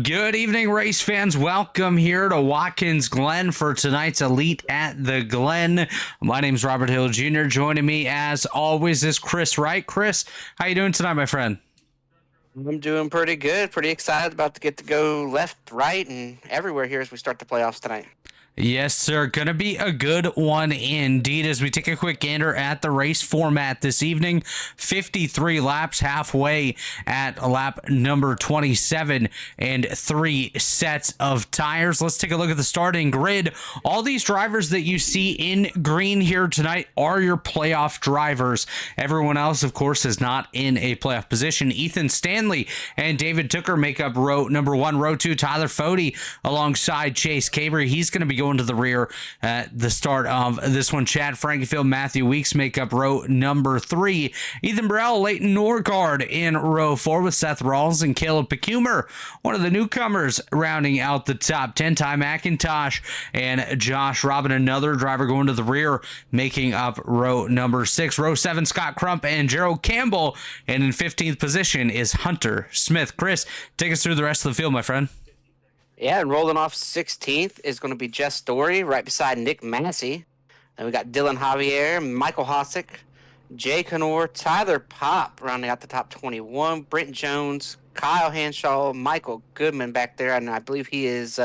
Good evening, race fans. Welcome here to Watkins Glen for tonight's Elite at the Glen. My name's Robert Hill Jr. Joining me, as always, is Chris Wright. Chris, how you doing tonight, my friend? I'm doing pretty good. Pretty excited about to get to go left, right, and everywhere here as we start the playoffs tonight. Yes, sir. Gonna be a good one indeed as we take a quick gander at the race format this evening. 53 laps, halfway at lap number 27, and 3 sets of tires. Let's take a look at the starting grid. All these drivers that you see in green here tonight are your playoff drivers. Everyone else, of course, is not in a playoff position. Ethan Stanley and David Tooker make up row number 1. Row 2, Tyler Fode alongside Chase Caber. He's going to be going to the rear at the start of this one. Chad Frankenfield, Matthew Weeks make up row number 3. Ethan Burrell, Leighton Norgard in row 4 with Seth Rawls and Caleb Pecumer, one of the newcomers, rounding out the top 10. Ty McIntosh and Josh Robin, another driver, going to the rear, making up row number 6. Row 7, Scott Crump and Gerald Campbell, and in 15th position is Hunter Smith. Chris, take us through the rest of the field, my friend. Yeah, and rolling off 16th is going to be Jess Story right beside Nick Massey. Then we got Dylan Javier, Michael Hosick, Jay Canor, Tyler Pop rounding out the top 21, Brent Jones, Kyle Hanshaw, Michael Goodman back there, and I believe he is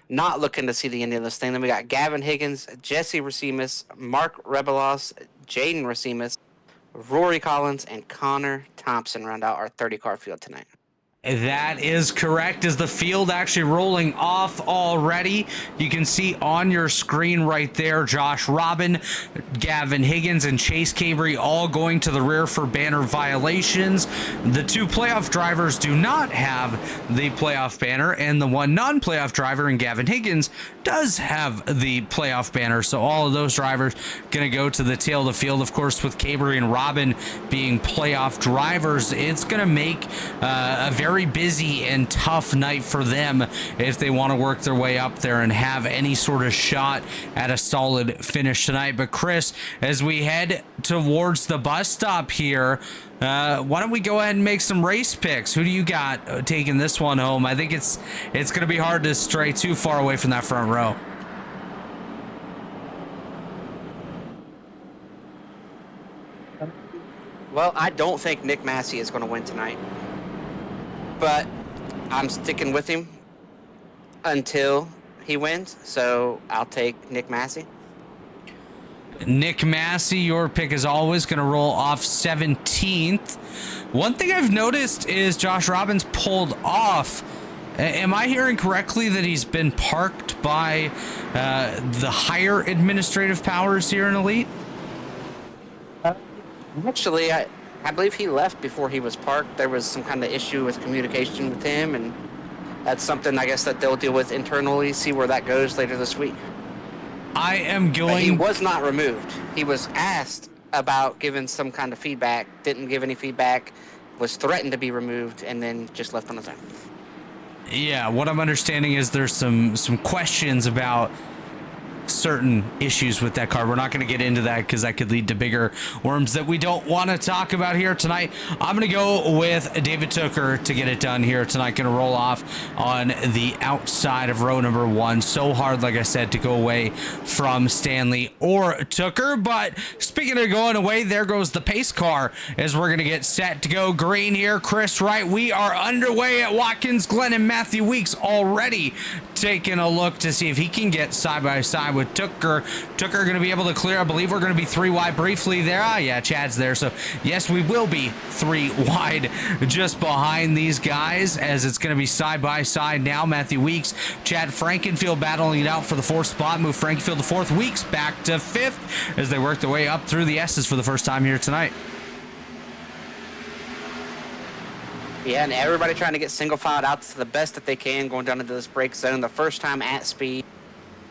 not looking to see the end of this thing. Then we got Gavin Higgins, Jesse Racimus, Mark Rebilas, Jaden Racimus, Rory Collins, and Connor Thompson round out our 30-car field tonight. That is correct. Is the field actually rolling off already? You can see on your screen right there, Josh Robin, Gavin Higgins, and Chase Cavery all going to the rear for banner violations. The two playoff drivers do not have the playoff banner, and the one non-playoff driver in Gavin Higgins does have the playoff banner. So all of those drivers going to go to the tail of the field. Of course, with Cavery and Robin being playoff drivers, it's going to make a very busy and tough night for them if they want to work their way up there and have any sort of shot at a solid finish tonight. But Chris, as we head towards the bus stop here, why don't we go ahead and make some race picks? Who do you got taking this one home? I think it's going to be hard to stray too far away from that front row. Well, I don't think Nick Massey is going to win tonight, but I'm sticking with him until he wins, so I'll take Nick Massey. Nick Massey, your pick is always going to roll off 17th. One thing I've noticed is Josh Robbins pulled off. Am I hearing correctly that he's been parked by the higher administrative powers here in Elite? Actually, I believe he left before he was parked. There was some kind of issue with communication with him, and that's something I guess that they'll deal with internally, see where that goes later this week. I am going... But he was not removed. He was asked about giving some kind of feedback, didn't give any feedback, was threatened to be removed, and then just left on his own. Yeah, what I'm understanding is there's some questions about certain issues with that car. We're not going to get into that because that could lead to bigger worms that we don't want to talk about here tonight. I'm going to go with David Tooker to get it done here tonight. Going to roll off on the outside of row number 1. So hard, like I said, to go away from Stanley or Tooker. But speaking of going away, there goes the pace car as we're going to get set to go green here. Chris Wright, we are underway at Watkins, Glen, and Matthew Weeks already taking a look to see if he can get side by side with Tooker. Tooker going to be able to clear. I believe we're going to be 3 wide briefly there. Yeah, Chad's there. So yes, we will be 3 wide just behind these guys as it's going to be side by side now. Matthew Weeks, Chad Frankenfield battling it out for the 4th spot. Move Frankenfield to 4th. Weeks back to 5th as they work their way up through the S's for the first time here tonight. Yeah, and everybody trying to get single filed out to the best that they can going down into this brake zone the first time at speed.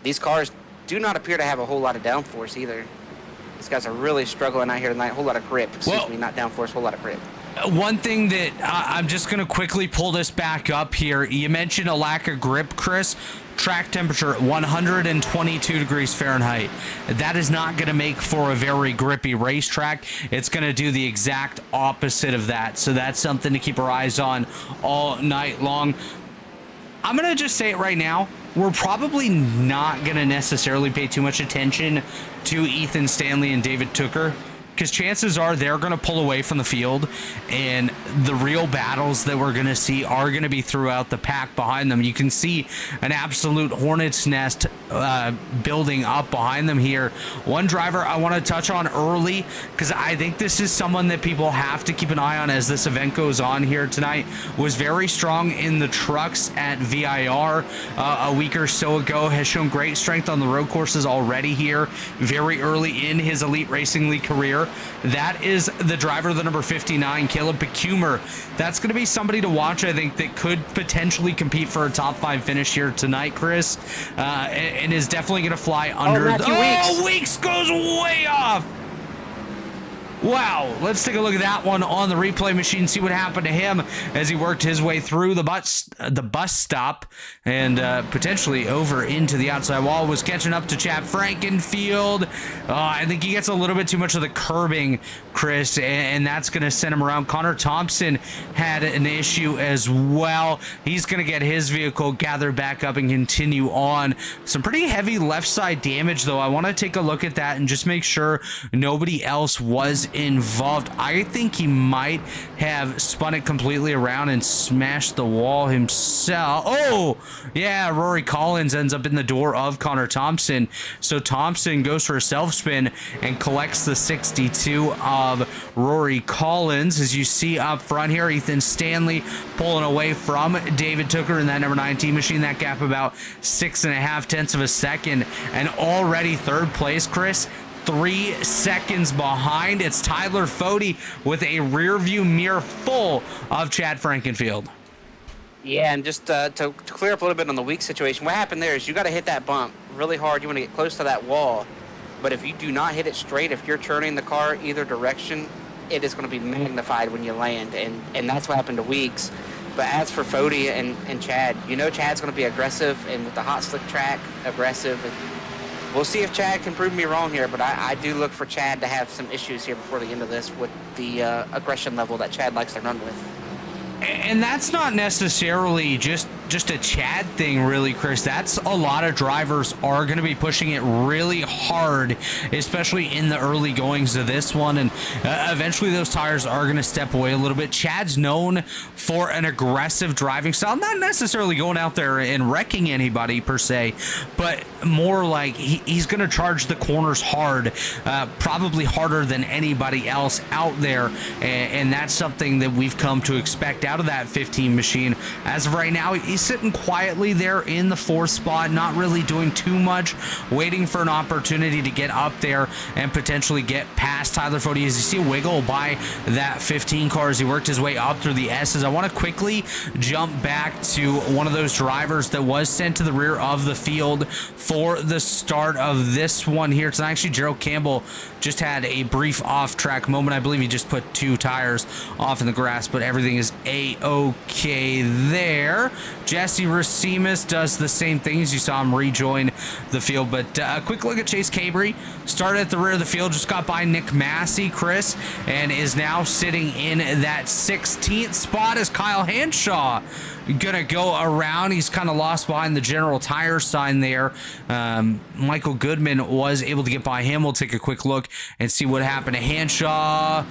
These cars do not appear to have a whole lot of downforce either. These guys are really struggling out here tonight. A whole lot of grip. Excuse me, not downforce, a whole lot of grip. One thing that I'm just going to quickly pull this back up here. You mentioned a lack of grip, Chris. Track temperature 122 degrees Fahrenheit. That is not going to make for a very grippy racetrack. It's going to do the exact opposite of that. So that's something to keep our eyes on all night long. I'm going to just say it right now. We're probably not going to necessarily pay too much attention to Ethan Stanley and David Tooker, because chances are they're going to pull away from the field, and the real battles that we're going to see are going to be throughout the pack behind them. You can see an absolute hornet's nest building up behind them here. One driver I want to touch on early, because I think this is someone that people have to keep an eye on as this event goes on here tonight, was very strong in the trucks at VIR a week or so ago, has shown great strength on the road courses already here very early in his Elite Racing League career. That is the driver, the number 59, Caleb Becumer. That's going to be somebody to watch, I think, that could potentially compete for a top 5 finish here tonight, Chris, and is definitely going to fly under. Weeks goes way off. Wow, let's take a look at that one on the replay machine, see what happened to him as he worked his way through the bus stop and potentially over into the outside wall. Was catching up to Chad Frankenfield. I think he gets a little bit too much of the curbing, Chris, and that's going to send him around. Connor Thompson had an issue as well. He's going to get his vehicle gathered back up and continue on. Some pretty heavy left side damage, though. I want to take a look at that and just make sure nobody else was was involved. I think he might have spun it completely around and smashed the wall himself. Oh, yeah, Rory Collins ends up in the door of Connor Thompson. So Thompson goes for a self spin and collects the 62 of Rory Collins. As you see up front here, Ethan Stanley pulling away from David Tooker in that number 19 machine. That gap about 6.5 tenths of a second, and already third place, Chris. 3 seconds behind. It's Tyler Fody with a rear view mirror full of Chad Frankenfield. Yeah, and just to clear up a little bit on the weak situation, what happened there is you got to hit that bump really hard. You want to get close to that wall. But if you do not hit it straight, if you're turning the car either direction, it is going to be magnified when you land. And that's what happened to Weeks. But as for Fody and Chad, you know Chad's going to be aggressive, and with the hot slick track, aggressive. And we'll see if Chad can prove me wrong here, but I do look for Chad to have some issues here before the end of this with the aggression level that Chad likes to run with. And that's not necessarily just a Chad thing, really, Chris. That's a lot of drivers are going to be pushing it really hard, especially in the early goings of this one. And eventually those tires are going to step away a little bit. Chad's known for an aggressive driving style, not necessarily going out there and wrecking anybody per se, but more like he's going to charge the corners hard, probably harder than anybody else out there. And that's something that we've come to expect out of that 15 machine. As of right now, he's sitting quietly there in the 4th spot, not really doing too much, waiting for an opportunity to get up there and potentially get past Tyler Fody. As you see a wiggle by that 15 car as he worked his way up through the S's. I want to quickly jump back to one of those drivers that was sent to the rear of the field for the start of this one here tonight. Actually, Gerald Campbell just had a brief off-track moment. I believe he just put 2 tires off in the grass, but everything is A-okay there. Jesse Racimus does the same thing as you saw him rejoin the field. But a quick look at Chase Cabry. Started at the rear of the field, just got by Nick Massey, Chris, and is now sitting in that 16th spot as Kyle Hanshaw gonna go around. He's kind of lost behind the General Tire sign there. Michael Goodman was able to get by him. We'll take a quick look and see what happened to Hanshaw.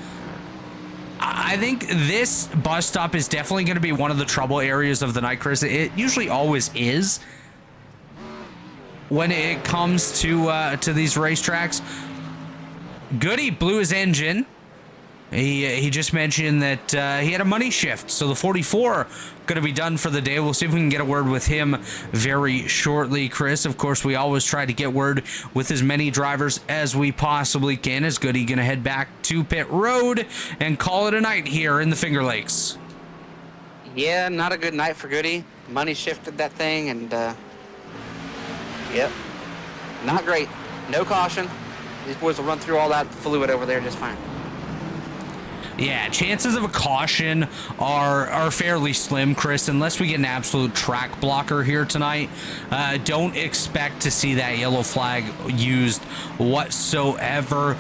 I think this bus stop is definitely going to be one of the trouble areas of the night, Chris. It usually always is when it comes to these racetracks. Goody blew his engine. He just mentioned that he had a money shift, so the 44 going to be done for the day. We'll see if we can get a word with him very shortly, Chris. Of course, we always try to get word with as many drivers as we possibly can. Is Goody going to head back to pit road and call it a night here in the Finger Lakes? Yeah, not a good night for Goody. Money shifted that thing, and yep, not great. No caution. These boys will run through all that fluid over there just fine. Yeah, chances of a caution are fairly slim, Chris, unless we get an absolute track blocker here tonight. Don't expect to see that yellow flag used whatsoever.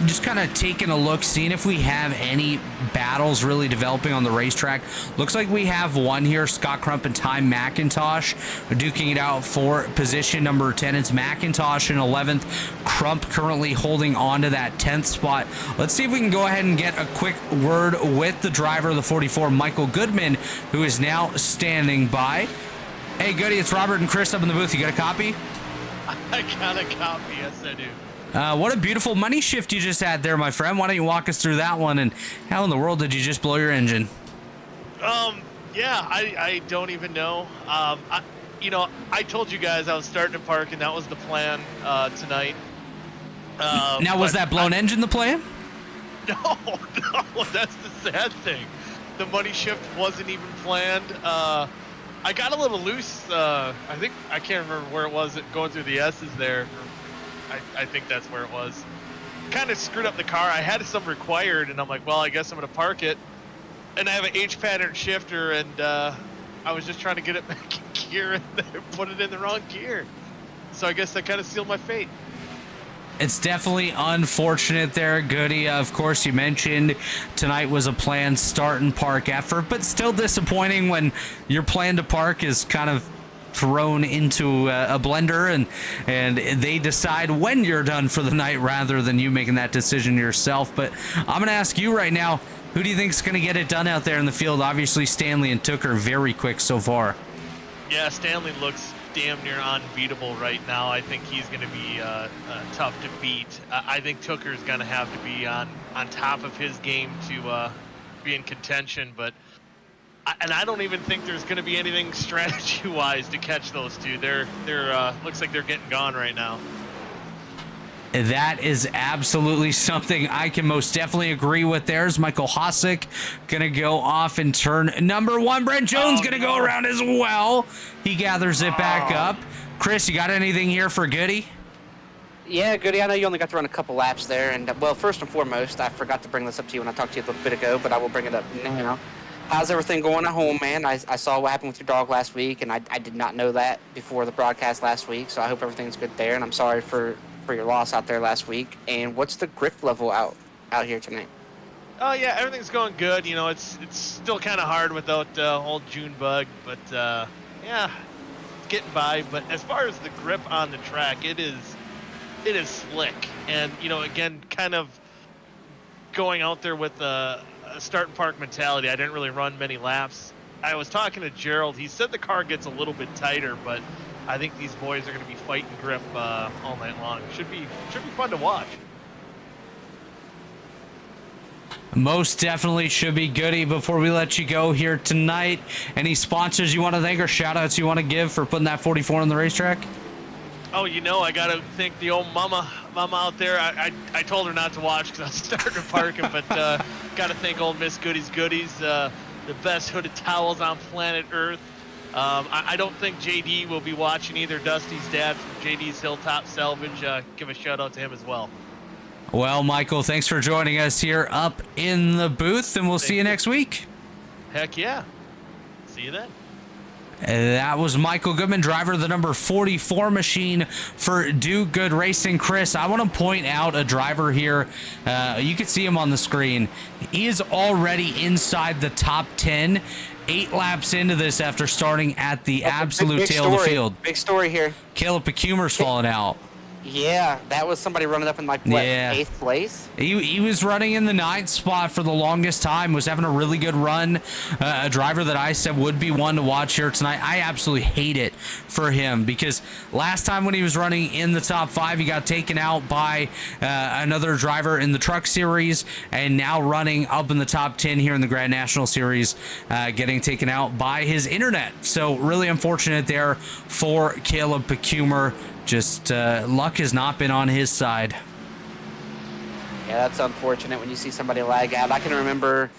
Just kind of taking a look, seeing if we have any battles really developing on the racetrack. Looks like we have one here. Scott Crump and Ty McIntosh duking it out for position number 10. It's McIntosh in 11th. Crump currently holding on to that 10th spot. Let's see if we can go ahead and get a quick word with the driver of the 44, Michael Goodman, who is now standing by. Hey, Goody, it's Robert and Chris up in the booth. You got a copy? I got a copy, yes I do. What a beautiful money shift you just had there, my friend. Why don't you walk us through that one, and how in the world did you just blow your engine? Yeah, I don't even know. I told you guys I was starting to park, and that was the plan tonight. Now, was that blown engine the plan? No, that's the sad thing. The money shift wasn't even planned. I got a little loose. I can't remember where it was going through the S's there. I think that's where it was. Kind of screwed up the car. I had some required, and I'm like, well, I guess I'm going to park it. And I have an H-pattern shifter, and I was just trying to get it back in gear and put it in the wrong gear. So I guess that kind of sealed my fate. It's definitely unfortunate there, Goody. Of course, you mentioned tonight was a planned start and park effort, but still disappointing when your plan to park is kind of thrown into a blender, and they decide when you're done for the night rather than you making that decision yourself. But I'm going to ask you right now, who do you think is going to get it done out there in the field? Obviously, Stanley and Tooker very quick so far. Yeah, Stanley looks damn near unbeatable right now. I think he's going to be tough to beat. I think Tooker's going to have to be on top of his game to be in contention, but I don't even think there's going to be anything strategy-wise to catch those two. They're looks like they're getting gone right now. That is absolutely something I can most definitely agree with. There's Michael Hosick going to go off in turn number 1. Brent Jones going to go around as well. He gathers it back up. Chris, you got anything here for Goody? Yeah, Goody, I know you only got to run a couple laps there. And, well, first and foremost, I forgot to bring this up to you when I talked to you a little bit ago, but I will bring it up now. How's everything going at home, man? I saw what happened with your dog last week, and I did not know that before the broadcast last week, so I hope everything's good there, and I'm sorry for your loss out there last week. And what's the grip level out here tonight? Oh yeah, everything's going good. You know, it's still kind of hard without old Junebug, but yeah, it's getting by. But as far as the grip on the track, it is slick, and you know, again, kind of going out there with a start and park mentality. I didn't really run many laps. I was talking to Gerald. He said the car gets a little bit tighter, but I think these boys are going to be fighting grip all night long. Should be fun to watch. Most definitely should be. Goody, before we let you go here tonight, any sponsors you want to thank or shout outs you want to give for putting that 44 on the racetrack? Oh, you know, I got to thank the old mama out there. I told her not to watch because I was starting to parking, but got to thank old Miss Goody's Goodies, the best hooded towels on planet Earth. I don't think JD will be watching either. Dusty's dad from JD's Hilltop Salvage. Give a shout out to him as well. Well, Michael, thanks for joining us here up in the booth, and we'll see you next week. Heck yeah. See you then. That was Michael Goodman, driver of the number 44 machine for Do Good Racing. Chris, I want to point out a driver here. You can see him on the screen. He is already inside the top 10. 8 laps into this after starting at the absolute tail of the field. Big story here. Caleb Pecumer's falling out. Yeah, that was somebody running up in like what, 8th place? He was running in the 9th spot for the longest time, was having a really good run. A driver that I said would be one to watch here tonight. I absolutely hate it for him because last time when he was running in the top 5, he got taken out by another driver in the Truck Series, and now running up in the top 10 here in the Grand National Series, getting taken out by his internet. So really unfortunate there for Caleb Pecumer. Just luck has not been on his side. Yeah, that's unfortunate when you see somebody lag out. I can remember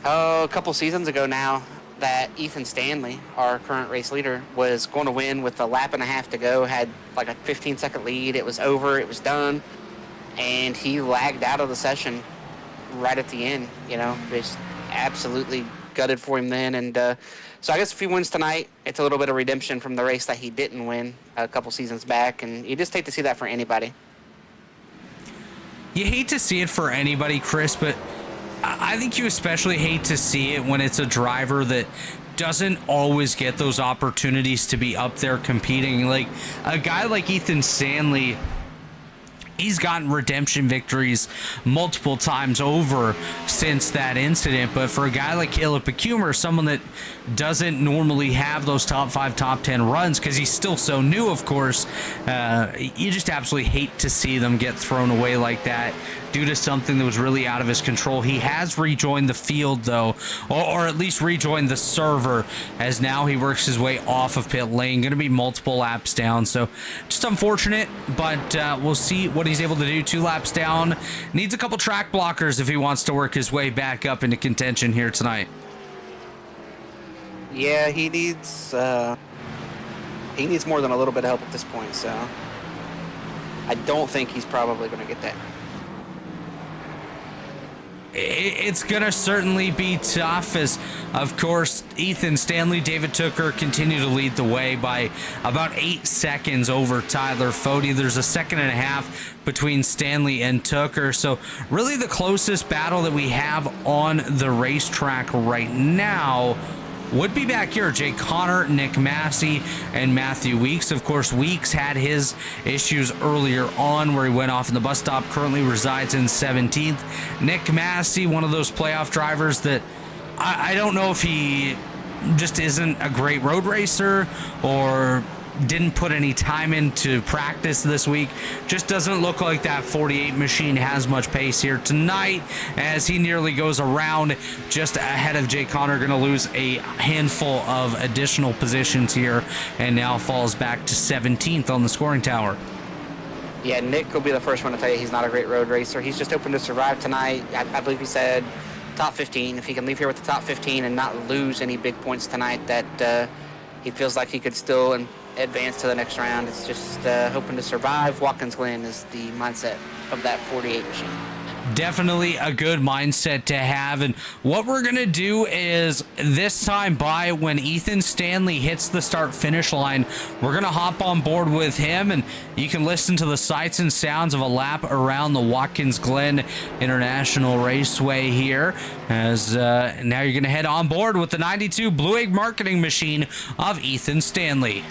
a couple seasons ago now that Ethan Stanley, our current race leader, was going to win with a lap and a half to go, had like a 15-second lead. It was over. It was done. And he lagged out of the session right at the end. You know, just absolutely gutted for him then. And so I guess if he wins tonight, it's a little bit of redemption from the race that he didn't win a couple seasons back. And you just hate to see that for anybody. You hate to see it for anybody, Chris, but I think you especially hate to see it when it's a driver that doesn't always get those opportunities to be up there competing. Like a guy like Ethan Stanley, he's gotten redemption victories multiple times over since that incident. But for a guy like Caleb Pecumer, someone that doesn't normally have those top 5, top 10 runs because he's still so new, of course, you just absolutely hate to see them get thrown away like that due to something that was really out of his control. He has rejoined the field, though, or at least rejoined the server, as now he works his way off of pit lane. Going to be multiple laps down, so just unfortunate, but we'll see what he's able to do. 2 laps down. Needs a couple track blockers if he wants to work his way back up into contention here tonight. Yeah, he needs more than a little bit of help at this point, so I don't think he's probably going to get that. It's going to certainly be tough as, of course, Ethan Stanley, David Tooker continue to lead the way by about 8 seconds over Tyler Fode. There's a second and a half between Stanley and Tooker. So really the closest battle that we have on the racetrack right now would be back here. Jay Connor, Nick Massey, and Matthew Weeks. Of course, Weeks had his issues earlier on where he went off in the bus stop, currently resides in 17th. Nick Massey, one of those playoff drivers that I don't know if he just isn't a great road racer or didn't put any time into practice this week. Just doesn't look like that 48 machine has much pace here tonight as he nearly goes around just ahead of Jay Connor. Going to lose a handful of additional positions here and now falls back to 17th on the scoring tower. Yeah, Nick will be the first one to tell you he's not a great road racer. He's just hoping to survive tonight. I believe he said top 15. If he can leave here with the top 15 and not lose any big points tonight, that he feels like he could still advance to the next round. It's just hoping to survive. Watkins Glen is the mindset of that 48 machine. Definitely a good mindset to have. And what we're going to do is this time by when Ethan Stanley hits the start finish line, we're going to hop on board with him and you can listen to the sights and sounds of a lap around the Watkins Glen International Raceway here as now you're going to head on board with the 92 Blue Egg marketing machine of Ethan Stanley.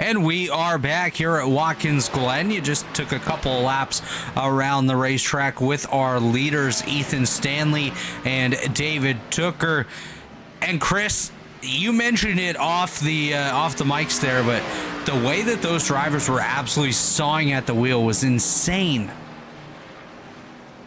And we are back here at Watkins Glen. You just took a couple of laps around the racetrack with our leaders, Ethan Stanley and David Tooker. And Chris, you mentioned it off the mics there, but the way that those drivers were absolutely sawing at the wheel was insane.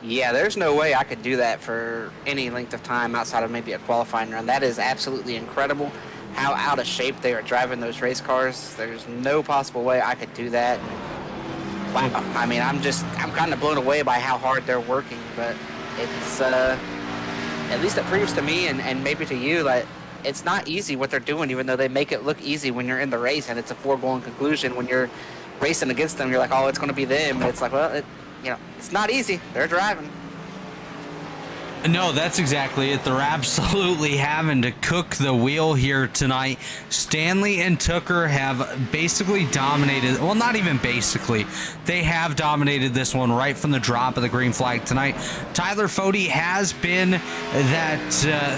Yeah, there's no way I could do that for any length of time outside of maybe a qualifying run. That is absolutely incredible how out of shape they are driving those race cars. There's no possible way I could do that. Wow. I mean, I'm kind of blown away by how hard they're working, but it's, at least it proves to me and maybe to you that it's not easy what they're doing, even though they make it look easy when you're in the race and it's a foregone conclusion. When you're racing against them, you're like, oh, it's going to be them. And it's like, well, it's not easy. They're driving. No, that's exactly it. They're absolutely having to cook the wheel here tonight. Stanley and Tooker have basically dominated. Well, not even basically. They have dominated this one right from the drop of the green flag tonight. Tyler Fody has been that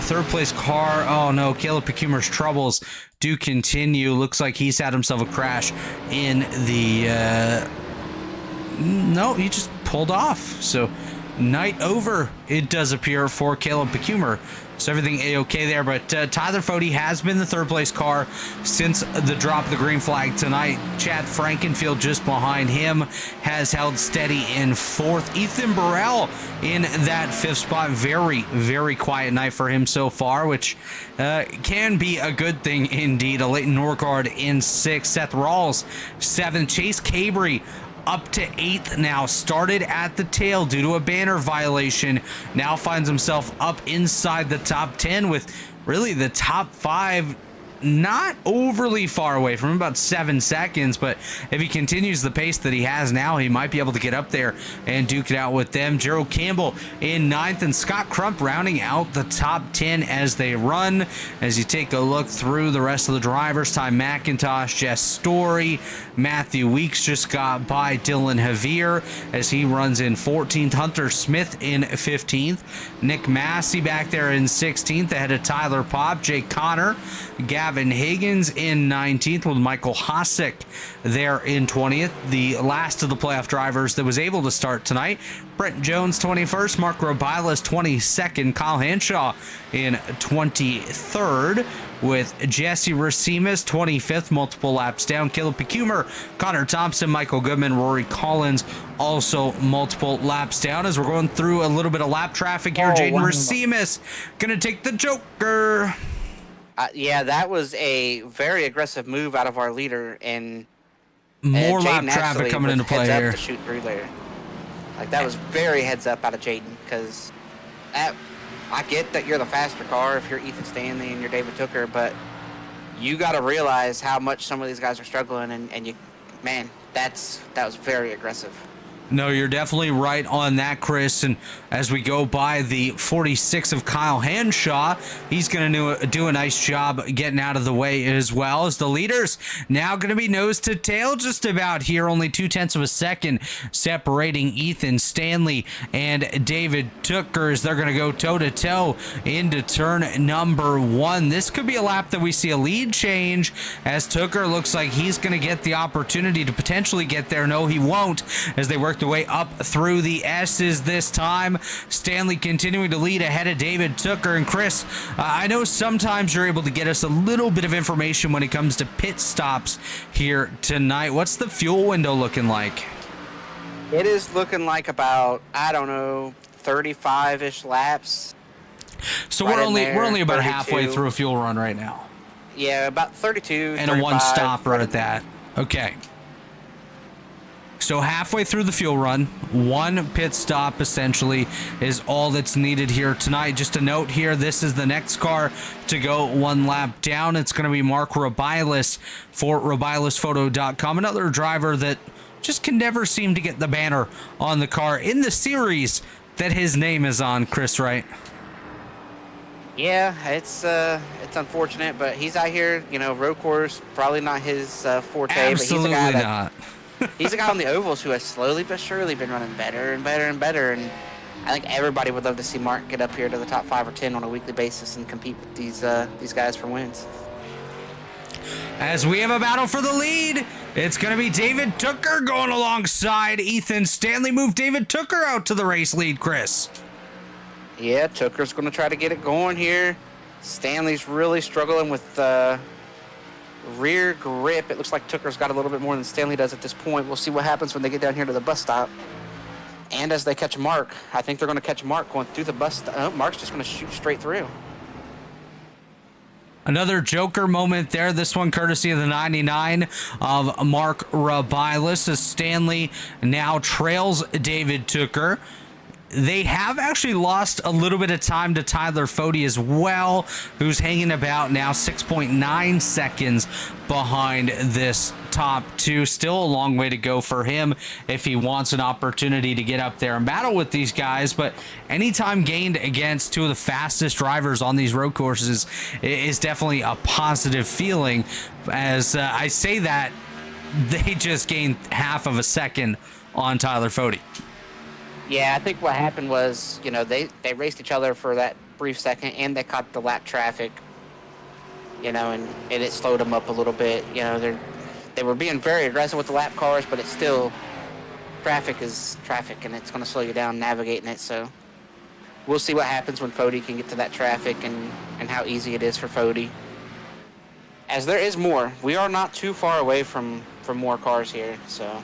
third place car. Oh no, Caleb Pecumer's troubles do continue. Looks like he's had himself a crash in the... No, he just pulled off. So... night over, it does appear, for Caleb Pecumer. So everything A-okay there, but Tyler Fody has been the third place car since the drop of the green flag tonight. Chad Frankenfield just behind him has held steady in fourth. Ethan Burrell in that fifth spot. Very, very quiet night for him so far, which can be a good thing indeed. A Leighton Norgard in sixth. Seth Rawls, seventh. Chase Cabry up to eighth now. Started at the tail due to a banner violation. Now finds himself up inside the top 10 with really the top 5 not overly far away from him, about 7 seconds. But if he continues the pace that he has now, he might be able to get up there and duke it out with them. Gerald Campbell in ninth, and Scott Crump rounding out the top 10 as they run. As you take a look through the rest of the drivers, Ty McIntosh, Jess Story, Matthew Weeks just got by Dylan Javier as he runs in 14th. Hunter Smith in 15th. Nick Massey back there in 16th ahead of Tyler Pop. Jake Connor, Gavin Higgins in 19th, with Michael Hosick there in 20th. The last of the playoff drivers that was able to start tonight. Brent Jones 21st, Mark Rebilas 22nd, Kyle Hanshaw in 23rd, with Jesse Racimas 25th, multiple laps down. Caleb Pecumer, Connor Thompson, Michael Goodman, Rory Collins also multiple laps down. As we're going through a little bit of lap traffic here, Jaden Racimas gonna take the Joker. Yeah, that was a very aggressive move out of our leader, and more lap Jaden traffic coming into play heads here. up to shoot through there. Like, that was very heads up out of Jaden, because I get that you're the faster car if you're Ethan Stanley and you're David Tooker, but you got to realize how much some of these guys are struggling, and you, man, that was very aggressive. No, you're definitely right on that, Chris. And as we go by the 46 of Kyle Hanshaw, he's going to do a nice job getting out of the way, as well as the leaders now going to be nose to tail just about here. Only 0.2 of a second separating Ethan Stanley and David Tooker as they're going to go toe to toe into turn number 1. This could be a lap that we see a lead change, as Tooker looks like he's going to get the opportunity to potentially get there. No, he won't, as they work their way up through the S's this time. Stanley continuing to lead ahead of David Tooker. And Chris, I know sometimes you're able to get us a little bit of information when it comes to pit stops here tonight. What's the fuel window looking like? It is looking like about, I don't know, 35-ish laps. So right we're only about 32. halfway through a fuel run right now. Yeah, about 32, And 35, a one stopper right at that. Okay. So halfway through the fuel run, one pit stop essentially is all that's needed here tonight. Just a note here, this is the next car to go one lap down. It's going to be Mark Rebilas for RebilasPhoto.com, another driver that just can never seem to get the banner on the car in the series that his name is on, Chris, right? Yeah, it's unfortunate, but he's out here, road course, probably not his forte. Absolutely but he's a guy not. He's a guy on the ovals who has slowly but surely been running better and better and better, and I think everybody would love to see Mark get up here to the top 5 or 10 on a weekly basis and compete with these guys for wins. As we have a battle for the lead, it's going to be David Tooker going alongside Ethan Stanley. Move David Tooker out to the race lead, Chris. Yeah, Tooker's going to try to get it going here. Stanley's really struggling with rear grip. It looks like Tooker's got a little bit more than Stanley does at this point. We'll see what happens when they get down here to the bus stop. And as they catch Mark, I think they're going to catch Mark going through the bus stop. Oh, Mark's just going to shoot straight through. Another Joker moment there. This one courtesy of the 99 of Mark Rebilas, as Stanley now trails David Tooker. they have actually lost a little bit of time to Tyler Fode as well, who's hanging about now 6.9 seconds behind this top two. Still a long way to go for him if he wants an opportunity to get up there and battle with these guys. But anytime gained against two of the fastest drivers on these road courses is definitely a positive feeling. As I say that, they just gained half of a second on Tyler Fode. Yeah, I think what happened was, you know, they raced each other for that brief second, and they caught the lap traffic, you know, and it slowed them up a little bit. You know, they were being very aggressive with the lap cars, but it's still, traffic is traffic, and it's going to slow you down navigating it. So we'll see what happens when Fode can get to that traffic and how easy it is for Fode. As there is more. We are not too far away from more cars here, so...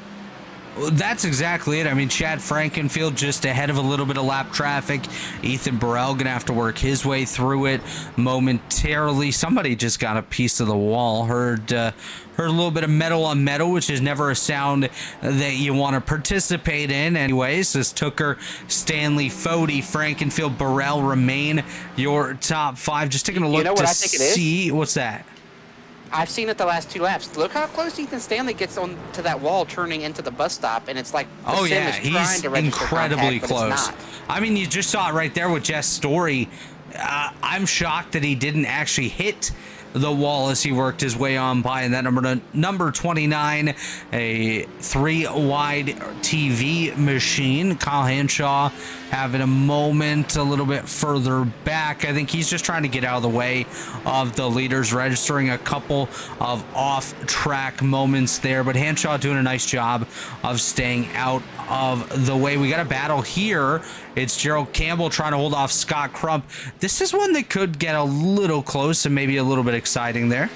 Well, that's exactly it. I mean, Chad Frankenfield just ahead of a little bit of lap traffic. Ethan Burrell going to have to work his way through it momentarily. Somebody just got a piece of the wall. Heard a little bit of metal on metal, which is never a sound that you want to participate in. Anyways, this Tooker, Stanley, Fode, Frankenfield, Burrell remain your top five. Just taking a look what to I think it is? see. What's that? I've seen it the last two laps. Look how close Ethan Stanley gets on to that wall turning into the bus stop, and it's like the Oh sim yeah, is trying he's to register incredibly contact, but it's close. not. I mean, you just saw it right there with Jess Story. I'm shocked that he didn't actually hit the wall as he worked his way on by. And that number 29, a 3-wide TV machine. Kyle Hanshaw having a moment a little bit further back. I think he's just trying to get out of the way of the leaders, registering a couple of off-track moments there. But Hanshaw doing a nice job of staying out of the way. We got a battle here. It's Gerald Campbell trying to hold off Scott Crump. This is one that could get a little close and maybe a little bit exciting there.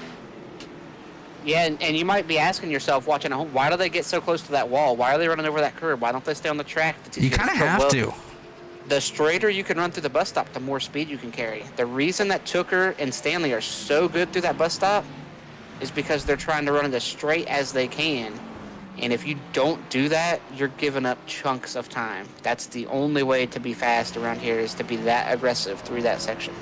Yeah, and you might be asking yourself, watching at home, why do they get so close to that wall? Why are they running over that curb? Why don't they stay on the track? You kind of have to. The straighter you can run through the bus stop, the more speed you can carry. The reason that Tooker and Stanley are so good through that bus stop is because they're trying to run it as straight as they can. And if you don't do that, you're giving up chunks of time. That's the only way to be fast around here, is to be that aggressive through that section.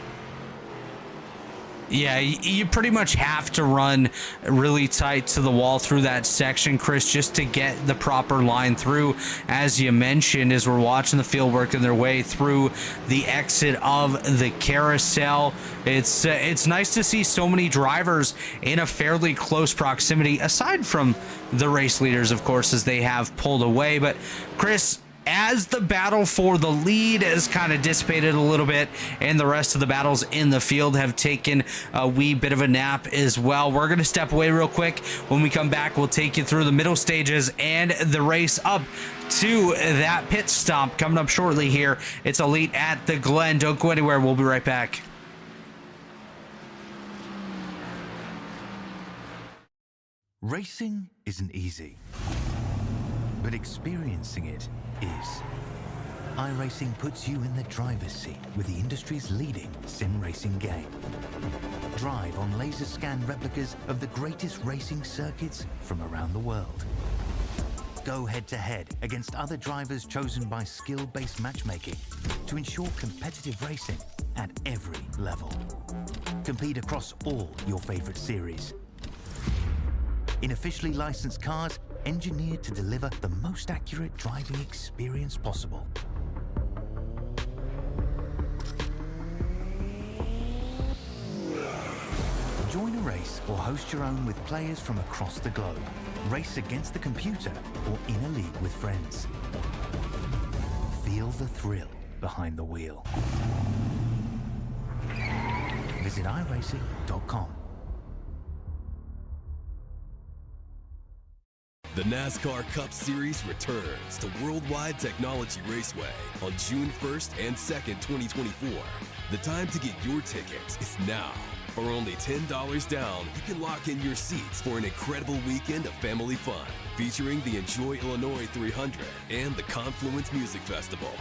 Yeah, you pretty much have to run really tight to the wall through that section, Chris, just to get the proper line through. As you mentioned, as we're watching the field working their way through the exit of the carousel, it's nice to see so many drivers in a fairly close proximity, aside from the race leaders, of course, as they have pulled away. But Chris, as the battle for the lead has kind of dissipated a little bit and the rest of the battles in the field have taken a wee bit of a nap as well, we're going to step away real quick. When we come back, we'll take you through the middle stages and the race up to that pit stop coming up shortly here. It's Elite at the Glen. Don't go anywhere. We'll be right back. Racing isn't easy, but experiencing it is. iRacing puts you in the driver's seat with the industry's leading sim racing game. Drive on laser scan replicas of the greatest racing circuits from around the world. Go head to head against other drivers chosen by skill-based matchmaking to ensure competitive racing at every level. Compete across all your favorite series in officially licensed cars engineered to deliver the most accurate driving experience possible. Join a race or host your own with players from across the globe. Race against the computer or in a league with friends. Feel the thrill behind the wheel. Visit iRacing.com. The NASCAR Cup Series returns to Worldwide Technology Raceway on June 1st and 2nd, 2024. The time to get your tickets is now. For only $10 down, you can lock in your seats for an incredible weekend of family fun, featuring the Enjoy Illinois 300 and the Confluence Music Festival.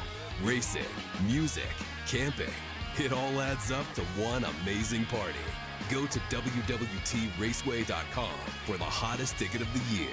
Racing, music, camping, it all adds up to one amazing party. Go to www.raceway.com for the hottest ticket of the year.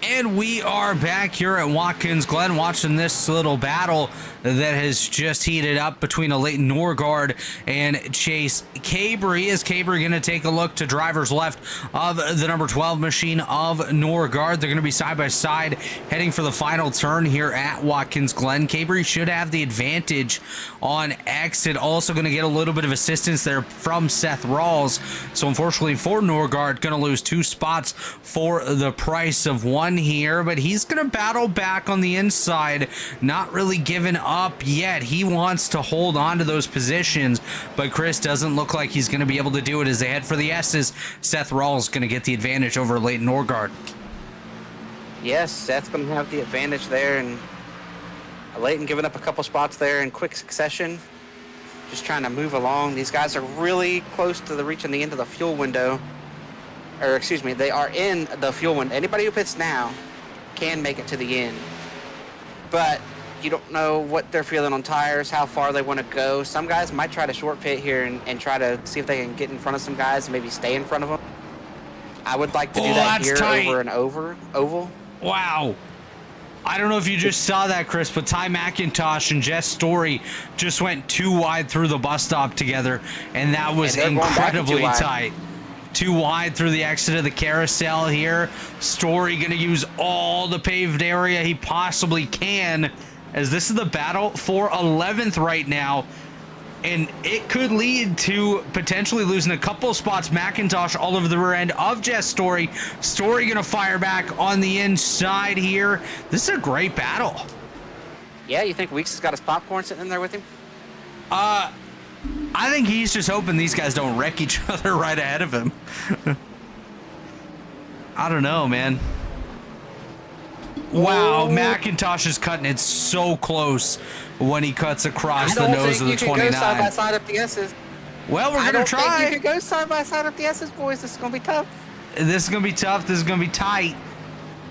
And we are back here at Watkins Glen watching this little battle that has just heated up between a Leighton Norgard and Chase Cabry. Is Cabry going to take a look to driver's left of the number 12 machine of Norgard? They're going to be side by side heading for the final turn here at Watkins Glen. Cabry should have the advantage on exit. Also going to get a little bit of assistance there from Seth Rawls. So unfortunately for Norgard, going to lose 2 spots for the price of 1 here, but he's going to battle back on the inside, not really giving up yet. He wants to hold on to those positions, but Chris doesn't look like he's going to be able to do it as they head for the S's. Seth Rawls going to get the advantage over Leighton Norgard. Yes, Seth's going to have the advantage there, and Leighton giving up a couple spots there in quick succession, just trying to move along. These guys are really close to reaching the end of the fuel window. Or excuse me, they are in the fuel window. Anybody who pits now can make it to the end. But you don't know what they're feeling on tires, how far they want to go. Some guys might try to short pit here and try to see if they can get in front of some guys and maybe stay in front of them. I would like to do that here tight. over an oval. Wow. I don't know if you just saw that, Chris, but Ty McIntosh and Jess Story just went too wide through the bus stop together, and that was incredibly tight. Too wide through the exit of the carousel here. Story going to use all the paved area he possibly can, as this is the battle for 11th right now. And it could lead to potentially losing a couple spots. McIntosh all over the rear end of Jess Story. Story going to fire back on the inside here. This is a great battle. Yeah, you think Weeks has got his popcorn sitting in there with him? I think he's just hoping these guys don't wreck each other right ahead of him. I don't know, man. Wow, McIntosh is cutting it so close when he cuts across the nose of the 29. I don't think you can go side by side up the S's. Well, we're going to try. I don't think you can go side by side up the S's, boys. This is going to be tough. This is going to be tough. This is going to be tight.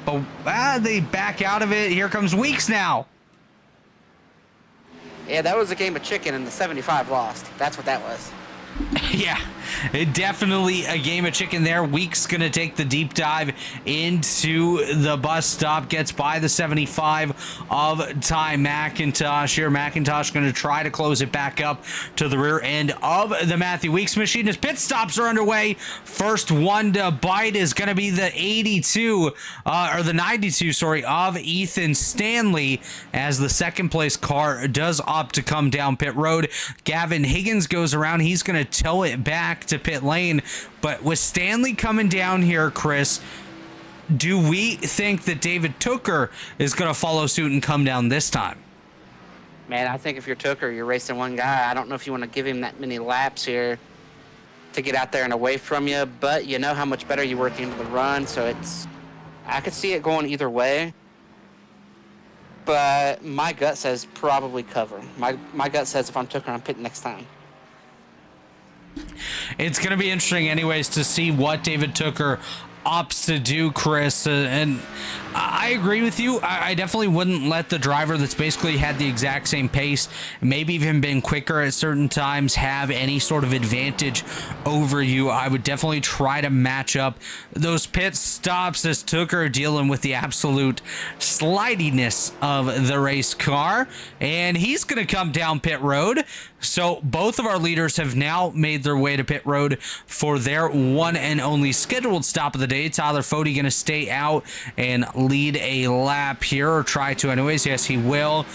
But they back out of it. Here comes Weeks now. Yeah, that was a game of chicken and the 75 lost. That's what that was. Yeah, definitely a game of chicken there. Weeks going to take the deep dive into the bus stop, gets by the 75 of Ty McIntosh here. McIntosh going to try to close it back up to the rear end of the Matthew Weeks machine as pit stops are underway. First one to bite is going to be the 82, or the 92, sorry, of Ethan Stanley, as the second place car does opt to come down pit road. Gavin Higgins goes around. He's going to tow it back to pit lane, but with Stanley coming down here, Chris, do we think that David Tooker is going to follow suit and come down this time? Man, I think if you're Tooker, you're racing one guy. I don't know if you want to give him that many laps here to get out there and away from you, but you know how much better you were at the end of the run, so I could see it going either way. But my gut says probably cover. My gut says if I'm Tooker, I'm pitting next time. It's going to be interesting anyways to see what David Tooker opts to do, Chris, and I agree with you. I definitely wouldn't let the driver that's basically had the exact same pace, maybe even been quicker at certain times, have any sort of advantage over you. I would definitely try to match up those pit stops as Tooker dealing with the absolute slidiness of the race car, and he's going to come down pit road. So both of our leaders have now made their way to pit road for their one and only scheduled stop of the day. Tyler Fody going to stay out and lead a lap here, or try to anyways. Yes, he will.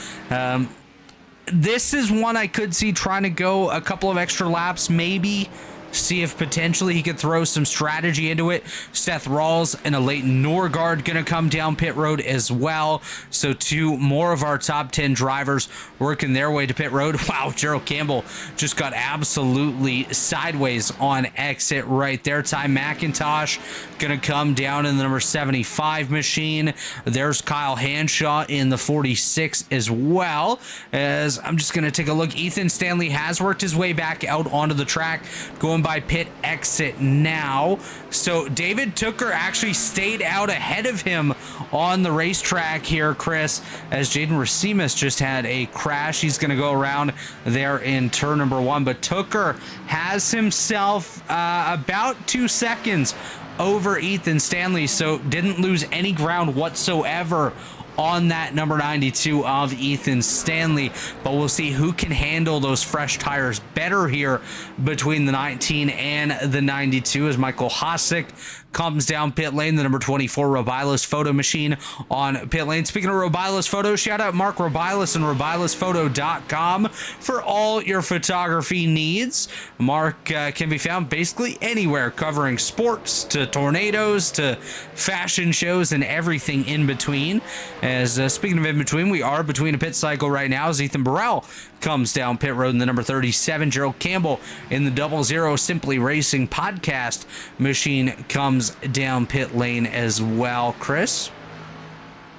This is one I could see trying to go a couple of extra laps, maybe see if potentially he could throw some strategy into it. Seth Rawls and a Leighton Norgard going to come down pit road as well. So 2 more of our top 10 drivers working their way to pit road. Wow, Gerald Campbell just got absolutely sideways on exit right there. Ty McIntosh going to come down in the number 75 machine. There's Kyle Hanshaw in the 46 as well. As I'm just going to take a look. Ethan Stanley has worked his way back out onto the track, going by pit exit now. So David Tooker actually stayed out ahead of him on the racetrack here, Chris, as Jaden Racimus just had a crash. He's going to go around there in turn number 1, but Tooker has himself about 2 seconds over Ethan Stanley, so didn't lose any ground whatsoever on that number 92 of Ethan Stanley. But we'll see who can handle those fresh tires better here between the 19 and the 92 as Michael Hosek comes down pit lane. The number 24 Rebilas Photo Machine on pit lane. Speaking of Rebilas Photo, shout out Mark Rebilas and RebilasPhoto.com for all your photography needs. Mark can be found basically anywhere, covering sports to tornadoes to fashion shows and everything in between. As speaking of in between, we are between a pit cycle right now as Ethan Burrell comes down pit road in the number 37. Gerald Campbell in the 00 Simply Racing podcast machine comes down pit lane as well. Chris?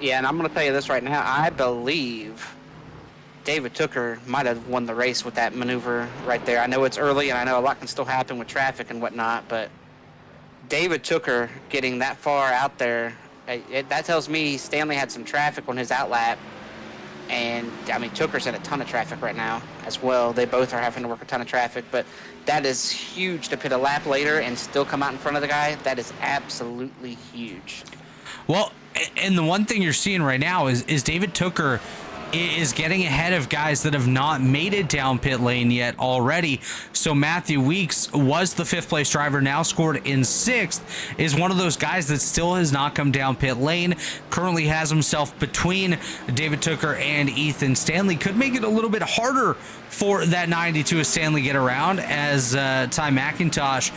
Yeah, and I'm going to tell you this right now. I believe David Tooker might have won the race with that maneuver right there. I know it's early, and I know a lot can still happen with traffic and whatnot, but David Tooker getting that far out there, that tells me Stanley had some traffic on his outlap. And, I mean, Tooker's in a ton of traffic right now as well. They both are having to work a ton of traffic, but that is huge to pit a lap later and still come out in front of the guy. That is absolutely huge. Well, and the one thing you're seeing right now is David Tooker is getting ahead of guys that have not made it down pit lane yet already. So Matthew Weeks was the 5th place driver, now scored in 6th, is one of those guys that still has not come down pit lane, currently has himself between David Tooker and Ethan Stanley. Could make it a little bit harder for that 92 of Stanley get around, as Ty McIntosh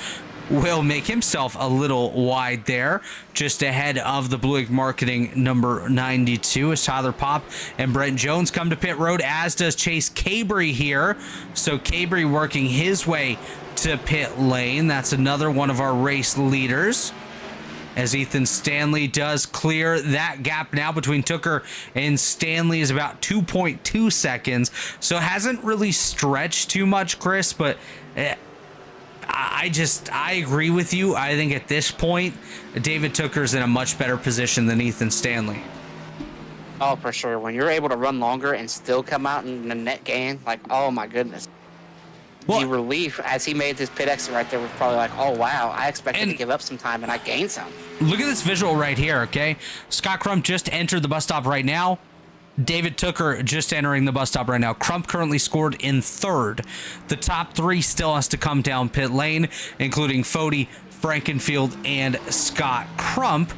will make himself a little wide there, just ahead of the Blue Ink Marketing number 92 as Tyler Popp and Brent Jones come to pit road, as does Chase Cabry here. So Cabry working his way to pit lane. That's another one of our race leaders, as Ethan Stanley does clear that gap now between Tooker and Stanley is about 2.2 seconds. So it hasn't really stretched too much, Chris, but I agree with you. I think at this point, David Tooker's in a much better position than Ethan Stanley. Oh, for sure. When you're able to run longer and still come out in the net gain, like, oh my goodness. Well, the relief as he made this pit exit right there was probably like, oh wow, I expected to give up some time and I gained some. Look at this visual right here, okay? Scott Crump just entered the bus stop right now. David Tooker just entering the bus stop right now. Crump currently scored in 3rd. The top 3 still has to come down pit lane, including Fody, Frankenfield, and Scott Crump.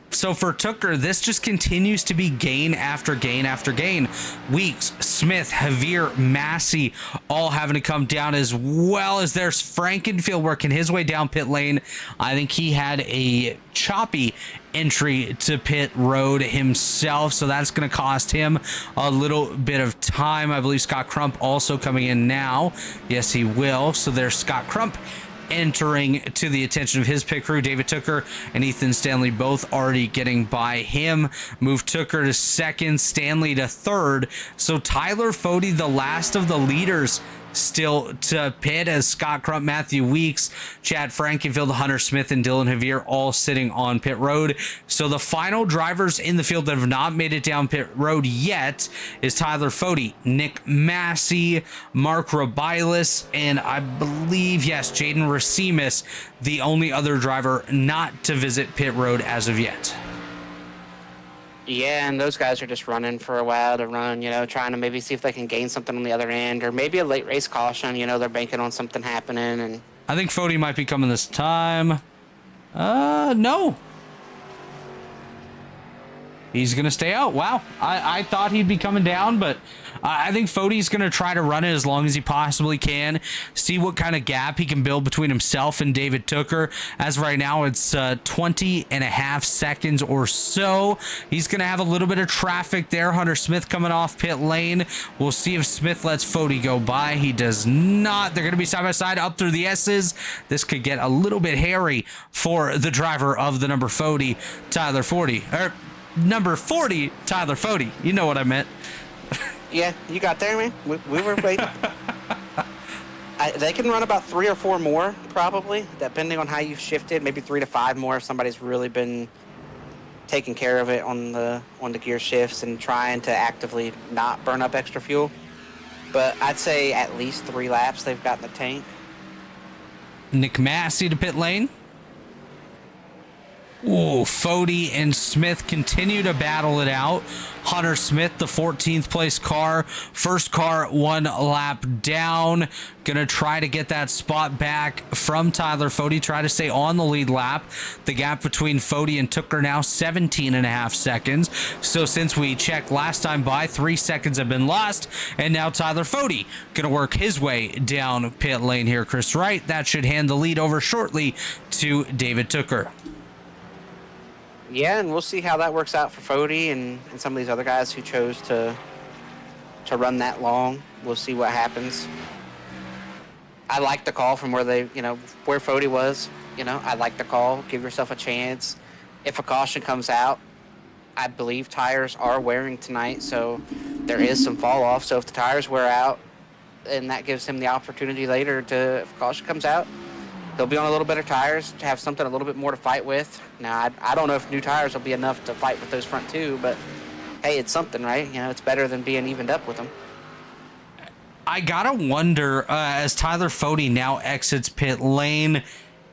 So for Tooker, this just continues to be gain after gain after gain. Weeks, Smith, Javier, Massey, all having to come down, as well as there's Frankenfield working his way down pit lane. I think he had a choppy entry to pit road himself, so that's going to cost him a little bit of time. I believe Scott Crump also coming in now. Yes, he will. So there's Scott Crump entering to the attention of his pit crew. David Tooker and Ethan Stanley both already getting by him. Move Tooker to 2nd, Stanley to 3rd. So Tyler Fody, the last of the leaders, still to pit, as Scott Crump, Matthew Weeks, Chad Frankenfield, Hunter Smith, and Dylan Javier all sitting on pit road. So the final drivers in the field that have not made it down pit road yet is Tyler Fody, Nick Massey, Mark Rebilas, and I believe, yes, Jaden Racimus, the only other driver not to visit pit road as of yet. Yeah, and those guys are just running for a while to run, trying to maybe see if they can gain something on the other end, or maybe a late race caution, they're banking on something happening. And I think Fody might be coming this time. No. He's going to stay out. Wow. I thought he'd be coming down, but I think Fody's going to try to run it as long as he possibly can, see what kind of gap he can build between himself and David Tooker. As right now, it's 20 and a half seconds or so. He's going to have a little bit of traffic there. Hunter Smith coming off pit lane. We'll see if Smith lets Fody go by. He does not. They're going to be side by side up through the S's. This could get a little bit hairy for the driver of the number 40, Tyler Fody. Number 40, Tyler Fody. You know what I meant. Yeah, you got there, man. We were waiting. They can run about 3 or 4 more, probably, depending on how you've shifted. Maybe 3 to 5 more if somebody's really been taking care of it on the gear shifts and trying to actively not burn up extra fuel. But I'd say at least 3 laps they've got in the tank. Nick Massey to pit lane. Ooh, Fody and Smith continue to battle it out. Hunter Smith, the 14th place car. First car 1 lap down. Gonna try to get that spot back from Tyler Fody. Try to stay on the lead lap. The gap between Fody and Tooker now 17.5 seconds. So since we checked last time by, 3 seconds have been lost. And now Tyler Fody gonna work his way down pit lane here, Chris Wright. That should hand the lead over shortly to David Tooker. Yeah, and we'll see how that works out for Fody and some of these other guys who chose to run that long. We'll see what happens. I like the call from where where Fody was. I like the call. Give yourself a chance. If a caution comes out, I believe tires are wearing tonight, so there is some fall off. So if the tires wear out, and that gives him the opportunity later if a caution comes out, he'll be on a little better tires to have something a little bit more to fight with. Now, I don't know if new tires will be enough to fight with those front two, but hey, it's something, right? It's better than being evened up with them. I gotta wonder, as Tyler Fody now exits pit lane,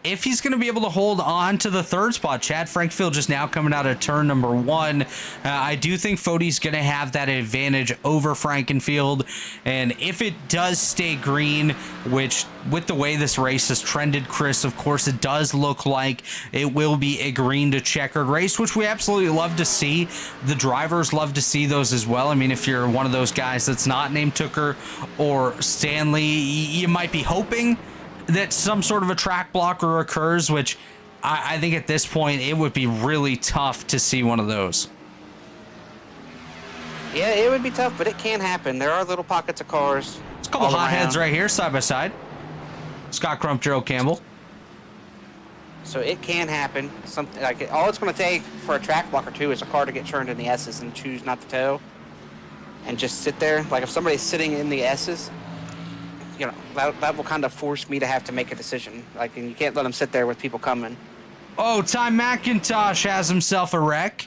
if he's going to be able to hold on to the third spot. Chad Frankfield just now coming out of turn number 1. I do think Fody's going to have that advantage over Frankenfield. And if it does stay green, which with the way this race has trended, Chris, of course, it does look like it will be a green to checkered race, which we absolutely love to see. The drivers love to see those as well. I mean, if you're one of those guys that's not named Tooker or Stanley, you might be hoping that some sort of a track blocker occurs, which I think at this point it would be really tough to see one of those. Yeah, it would be tough, but it can happen. There are little pockets of cars. There's a couple hotheads right here, side by side. Scott Crump, Gerald Campbell. So it can happen. Something like all it's going to take for a track blocker too is a car to get turned in the S's and choose not to tow, and just sit there. Like if somebody's sitting in the S's, that will kind of force me to have to make a decision. Like, and you can't let them sit there with people coming. Oh, Ty McIntosh has himself a wreck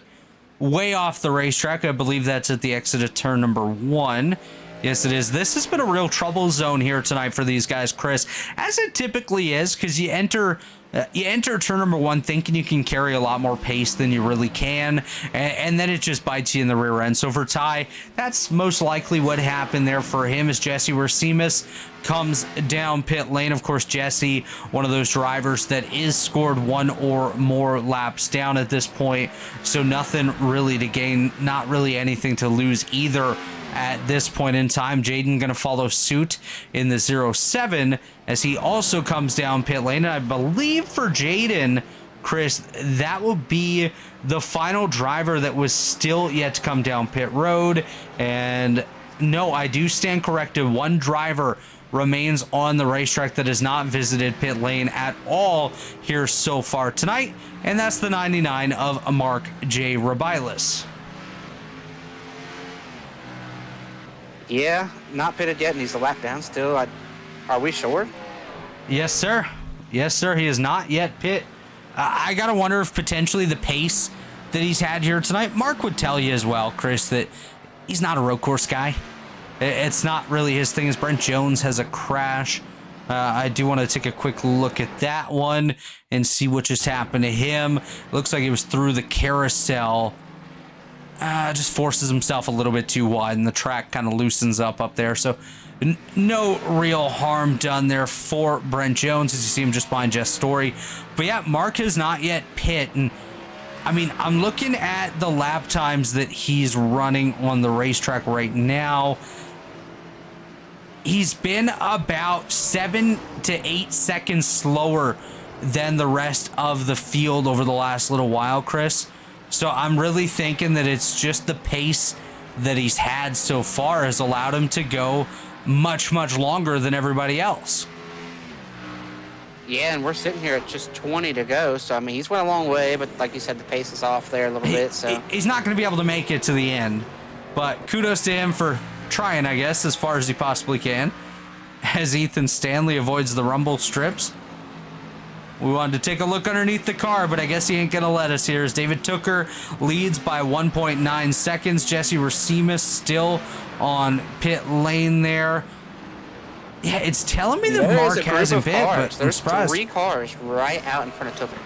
way off the racetrack. I believe that's at the exit of turn number 1. Yes, it is. This has been a real trouble zone here tonight for these guys, Chris, as it typically is, because you enter turn number 1 thinking you can carry a lot more pace than you really can, and then it just bites you in the rear end. So for Ty, that's most likely what happened there for him, as Jesse Racines comes down pit lane. Of course, Jesse, one of those drivers that is scored 1 or more laps down at this point, so nothing really to gain, not really anything to lose either at this point in time. Jaden going to follow suit in the 07 as he also comes down pit lane. And I believe for Jaden, Chris, that will be the final driver that was still yet to come down pit road. And no, I do stand corrected. One driver remains on the racetrack that has not visited pit lane at all here so far tonight, and that's the 99 of Mark J. Rebilas. Yeah, not pitted yet, and he's a lap down still. Are we sure? Yes, sir. Yes, sir. He is not yet pit. I got to wonder if potentially the pace that he's had here tonight, Mark would tell you as well, Chris, that he's not a road course guy. It's not really his thing. As Brent Jones has a crash. I do want to take a quick look at that one and see what just happened to him. Looks like it was through the carousel. Just forces himself a little bit too wide, and the track kind of loosens up there. So no real harm done there for Brent Jones, as you see him just behind Jess Story. But yeah, Mark has not yet pit. And I mean, I'm looking at the lap times that he's running on the racetrack right now. He's been about 7 to 8 seconds slower than the rest of the field over the last little while, Chris. So I'm really thinking that it's just the pace that he's had so far has allowed him to go much, much longer than everybody else. Yeah, and we're sitting here at just 20 to go. So, I mean, he's went a long way, but like you said, the pace is off there a little bit. So he's not going to be able to make it to the end. But kudos to him for trying, I guess, as far as he possibly can. As Ethan Stanley avoids the rumble strips. We wanted to take a look underneath the car, but I guess he ain't going to let us here. As David Tooker leads by 1.9 seconds. Jesse Racines still on pit lane there. Yeah, it's telling me that Mark hasn't pit, but I'm surprised. There's 3 cars right out in front of Tooker.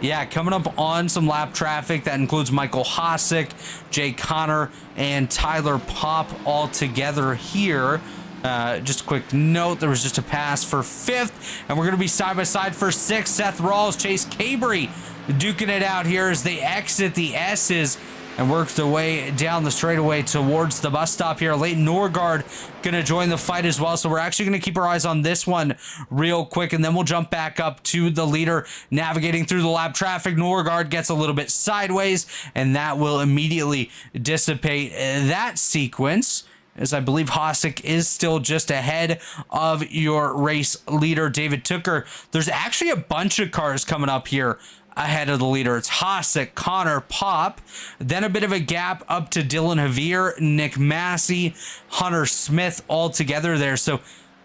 Yeah, coming up on some lap traffic. That includes Michael Hosick, Jay Connor, and Tyler Popp all together here. Just a quick note, there was just a pass for 5th, and we're going to be side by side for 6th. Seth Rawls, Chase Cabry duking it out here as they exit the S's and work their way down the straightaway towards the bus stop here. Leighton Norgard going to join the fight as well. So we're actually going to keep our eyes on this one real quick, and then we'll jump back up to the leader navigating through the lap traffic. Norgard gets a little bit sideways, and that will immediately dissipate that sequence, as I believe Hosick is still just ahead of your race leader, David Tooker. There's actually a bunch of cars coming up here ahead of the leader. It's Hosick, Connor, Popp, then a bit of a gap up to Dylan Javier, Nick Massey, Hunter Smith all together there. So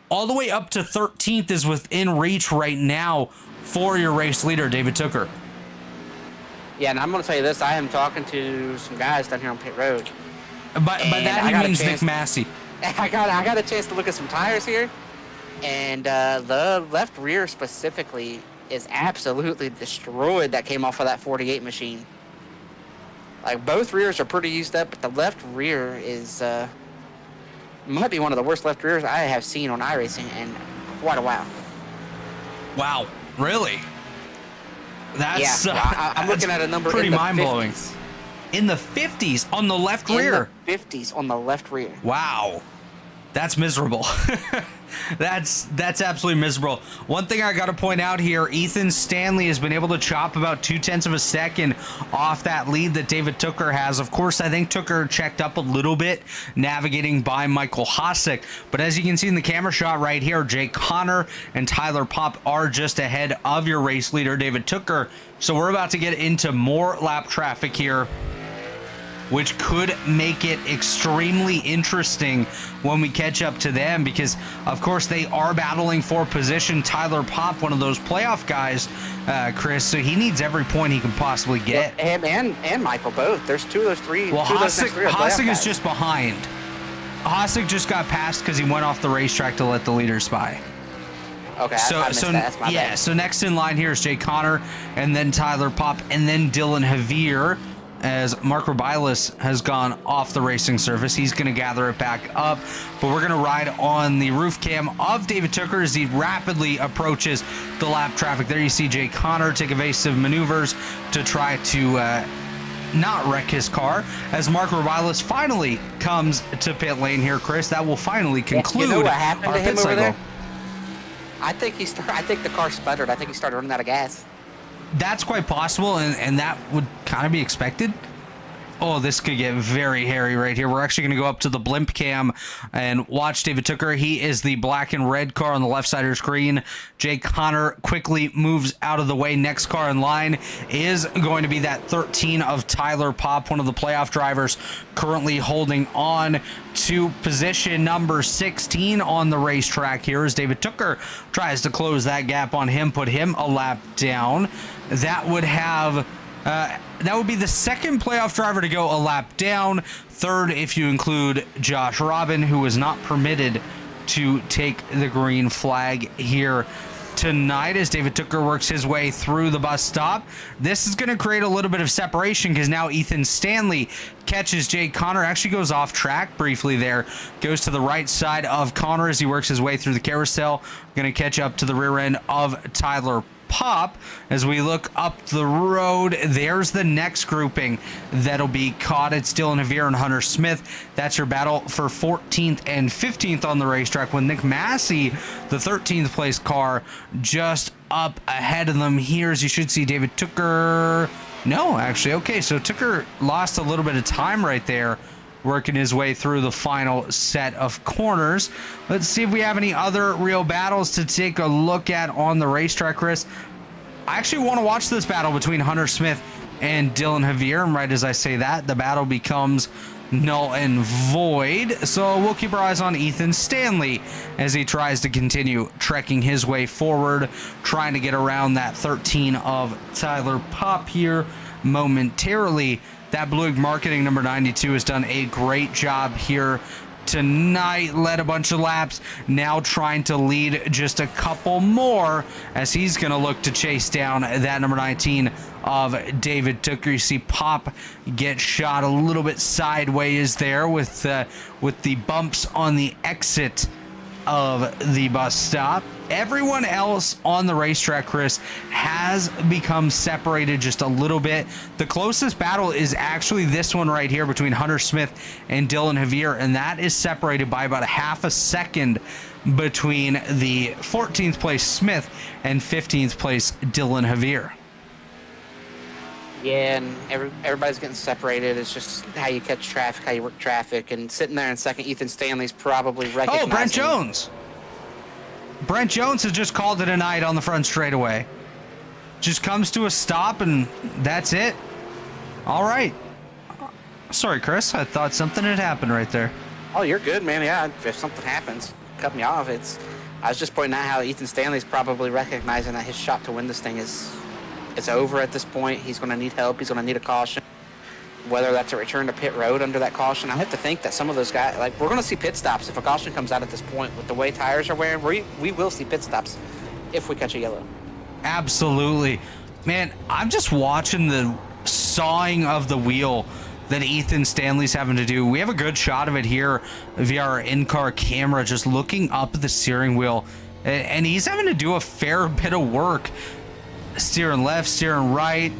all the way up to 13th is within reach right now for your race leader, David Tooker. Yeah, and I'm going to tell you this. I am talking to some guys down here on pit road. By that he means Nick Massey. I got a chance to look at some tires here, and the left rear specifically is absolutely destroyed. That came off of that 48 machine. Like, both rears are pretty used up, but the left rear is might be one of the worst left rears I have seen on iRacing in quite a while. Wow, really? That's I'm looking at a number pretty in the mind-blowing. 50s. In the 50s on the left rear. In the 50s on the left rear. Wow. That's miserable. That's absolutely miserable. One thing I got to point out here, Ethan Stanley has been able to chop about 0.2 of a second off that lead that David Tooker has. Of course, I think Tooker checked up a little bit, navigating by Michael Hosick. But as you can see in the camera shot right here, Jay Connor and Tyler Popp are just ahead of your race leader, David Tooker. So we're about to get into more lap traffic here, which could make it extremely interesting when we catch up to them, because of course they are battling for position. Tyler Popp, one of those playoff guys, Chris, so he needs every point he can possibly get. Him and Michael both. There's two of those three. Well, Hosick is guys. just behind. Hosick just got passed because he went off the racetrack to let the leaders by. Okay, I missed that. That's my bad. So next in line here is Jay Connor, and then Tyler Popp, and then Dylan Javier, as Mark Rebilas has gone off the racing surface. He's going to gather it back up, but we're going to ride on the roof cam of David Tooker as he rapidly approaches the lap traffic. There you see Jay Connor take evasive maneuvers to try to not wreck his car, as Mark Rebilas finally comes to pit lane here, Chris. That will finally conclude you know what happened our to him pit over cycle. there? I think the car sputtered. I think he started running out of gas. That's quite possible, and that would kind of be expected. Oh, this could get very hairy right here. We're actually going to go up to the blimp cam and watch David Tooker. He is the black and red car on the left side of your screen. Jay Connor quickly moves out of the way. Next car in line is going to be that 13 of Tyler Popp, one of the playoff drivers, currently holding on to position number 16 on the racetrack here as David Tooker tries to close that gap on him, put him a lap down. That would have... that would be the second playoff driver to go a lap down. Third, if you include Josh Robin, who was not permitted to take the green flag here tonight as David Tooker works his way through the bus stop. This is going to create a little bit of separation because now Ethan Stanley catches Jay Connor, actually goes off track briefly there, goes to the right side of Connor as he works his way through the carousel. Going to catch up to the rear end of Tyler Popp as we look up the road. There's the next grouping that'll be caught. It's Dylan Javier and Hunter Smith. That's your battle for 14th and 15th on the racetrack, with Nick Massey, the 13th place car, just up ahead of them here. As you should see David Tooker. No, actually, okay, so Tooker lost a little bit of time right there, working his way through the final set of corners. Let's see if we have any other real battles to take a look at on the racetrack, Chris. I actually want to watch this battle between Hunter Smith and Dylan Javier, and right as I say that, the battle becomes null and void. So we'll keep our eyes on Ethan Stanley as he tries to continue trekking his way forward, trying to get around that 13 of Tyler Popp here momentarily. That Blue Marketing number 92 has done a great job here tonight. Led a bunch of laps, now trying to lead just a couple more as he's going to look to chase down that number 19 of David Tooker. You see Pop get shot a little bit sideways there with the bumps on the exit of the bus stop. Everyone else on the racetrack, Chris, has become separated just a little bit. The closest battle is actually this one right here between Hunter Smith and Dylan Javier, and that is separated by about a half a second between the 14th place Smith and 15th place Dylan Javier. Yeah, and everybody's getting separated. It's just how you catch traffic, how you work traffic, and sitting there in second, Ethan Stanley's probably recognizing. Oh, Brent Jones. Brent Jones has just called it a night on the front straightaway. Just comes to a stop, and that's it. All right. Sorry, Chris. I thought something had happened right there. Oh, you're good, man. Yeah, if something happens, cut me off. I was just pointing out how Ethan Stanley's probably recognizing that his shot to win this thing is over at this point. He's going to need help. He's going to need a caution. Whether that's a return to pit road under that caution, I have to think that some of those guys, like, we're going to see pit stops if a caution comes out at this point. With the way tires are wearing, we will see pit stops if we catch a yellow. Absolutely. Man, I'm just watching the sawing of the wheel that Ethan Stanley's having to do. We have a good shot of it here via our in-car camera, just looking up the steering wheel, and he's having to do a fair bit of work steering left, steering right,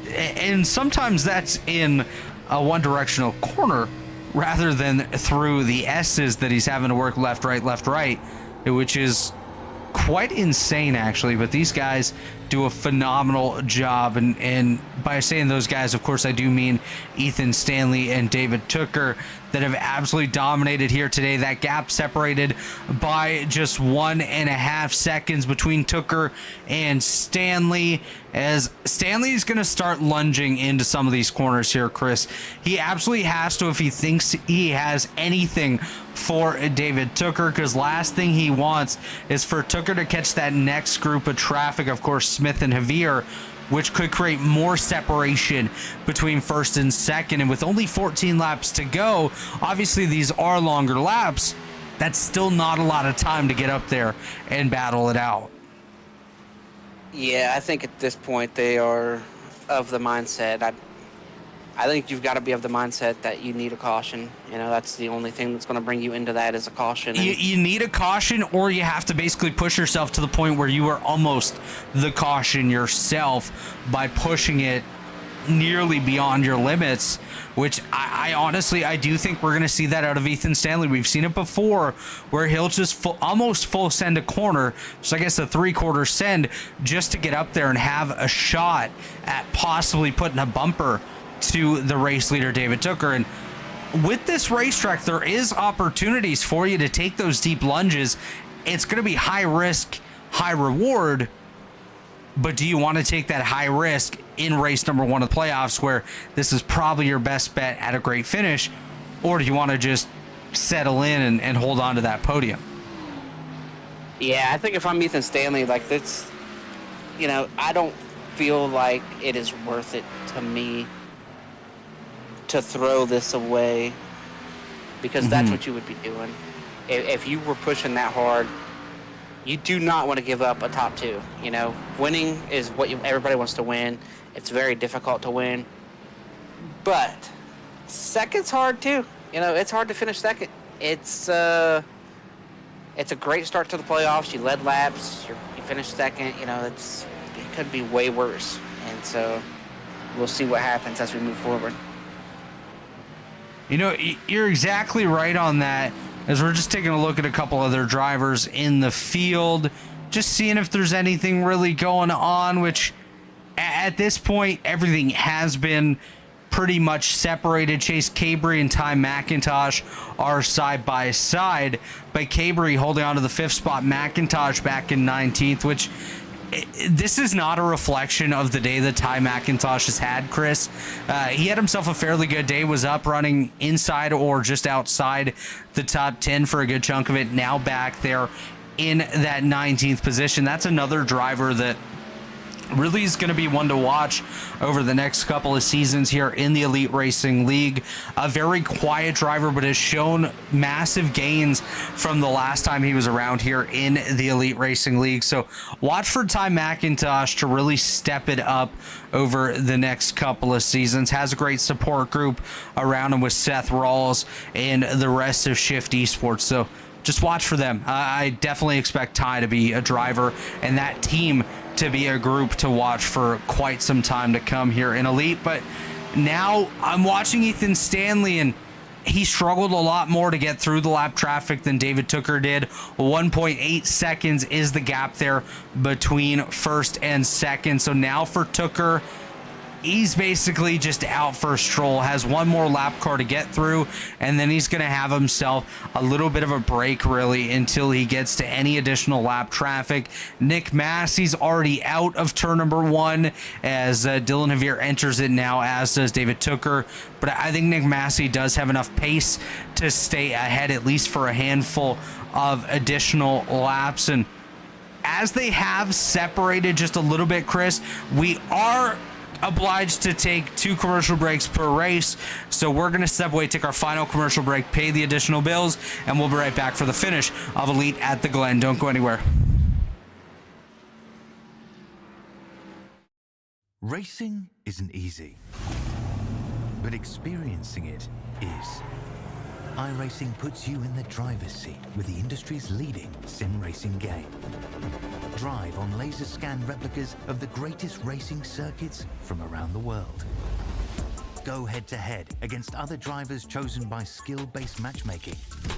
and sometimes that's in a one-directional corner rather than through the S's that he's having to work left, right, which is quite insane, actually. But these guys do a phenomenal job, and by saying those guys, of course, I do mean Ethan Stanley and David Tooker, that have absolutely dominated here today. That gap separated by just 1.5 seconds between Tooker and Stanley, as Stanley is going to start lunging into some of these corners here, Chris. He absolutely has to if he thinks he has anything for David Tooker, because last thing he wants is for Tooker to catch that next group of traffic, of course, Smith and Javier, which could create more separation between first and second. And with only 14 laps to go, obviously these are longer laps. That's still not a lot of time to get up there and battle it out. Yeah, I think at this point they are of the mindset. I think you've got to be of the mindset that you need a caution. You know, that's the only thing that's going to bring you into that is a caution. You need a caution, or you have to basically push yourself to the point where you are almost the caution yourself by pushing it nearly beyond your limits, which I honestly, I do think we're going to see that out of Ethan Stanley. We've seen it before where he'll just almost full send a corner, so I guess a 3/4 send, just to get up there and have a shot at possibly putting a bumper to the race leader, David Tooker. And with this racetrack, there is opportunities for you to take those deep lunges. It's going to be high risk, high reward, but do you want to take that high risk in race number 1 of the playoffs, where this is probably your best bet at a great finish, or do you want to just settle in and hold on to that podium? Yeah, I think if I'm Ethan Stanley, like, that's, you know, I don't feel like it is worth it to me to throw this away, because that's what you would be doing. If you were pushing that hard, you do not want to give up a top 2. You know, winning is what everybody wants to win. It's very difficult to win, but second's hard too. You know, it's hard to finish second. It's a great start to the playoffs. You led laps, you finished second. You know, it could be way worse, and so we'll see what happens as we move forward. You know, you're exactly right on that, as we're just taking a look at a couple other drivers in the field, just seeing if there's anything really going on, which at this point, everything has been pretty much separated. Chase Cabry and Ty McIntosh are side by side, but Cabry holding on to the 5th spot, McIntosh back in 19th, which this is not a reflection of the day that Ty McIntosh has had, Chris. He had himself a fairly good day, was up running inside or just outside the top 10 for a good chunk of it, now back there in that 19th position. That's another driver that really is going to be one to watch over the next couple of seasons here in the Elite Racing League. A very quiet driver, but has shown massive gains from the last time he was around here in the Elite Racing League. So watch for Ty McIntosh to really step it up over the next couple of seasons. Has a great support group around him with Seth Rawls and the rest of Shift Esports. So just watch for them. I definitely expect Ty to be a driver and that team to be a group to watch for quite some time to come here in Elite. But now I'm watching Ethan Stanley, and he struggled a lot more to get through the lap traffic than David Tooker did. 1.8 seconds is the gap there between first and second. So now for Tooker, he's basically just out for a stroll, has one more lap car to get through, and then he's going to have himself a little bit of a break, really, until he gets to any additional lap traffic. Nick Massey's already out of turn number 1 as Dylan Javier enters it now, as does David Tooker. But I think Nick Massey does have enough pace to stay ahead, at least for a handful of additional laps. And as they have separated just a little bit, Chris, we are obliged to take 2 commercial breaks per race, so we're going to step away, take our final commercial break, pay the additional bills, and we'll be right back for the finish of Elite at the Glen. Don't go anywhere. Racing isn't easy, but experiencing it is. iRacing puts you in the driver's seat with the industry's leading sim racing game. Drive on laser scan replicas of the greatest racing circuits from around the world. Go head to head against other drivers chosen by skill-based matchmaking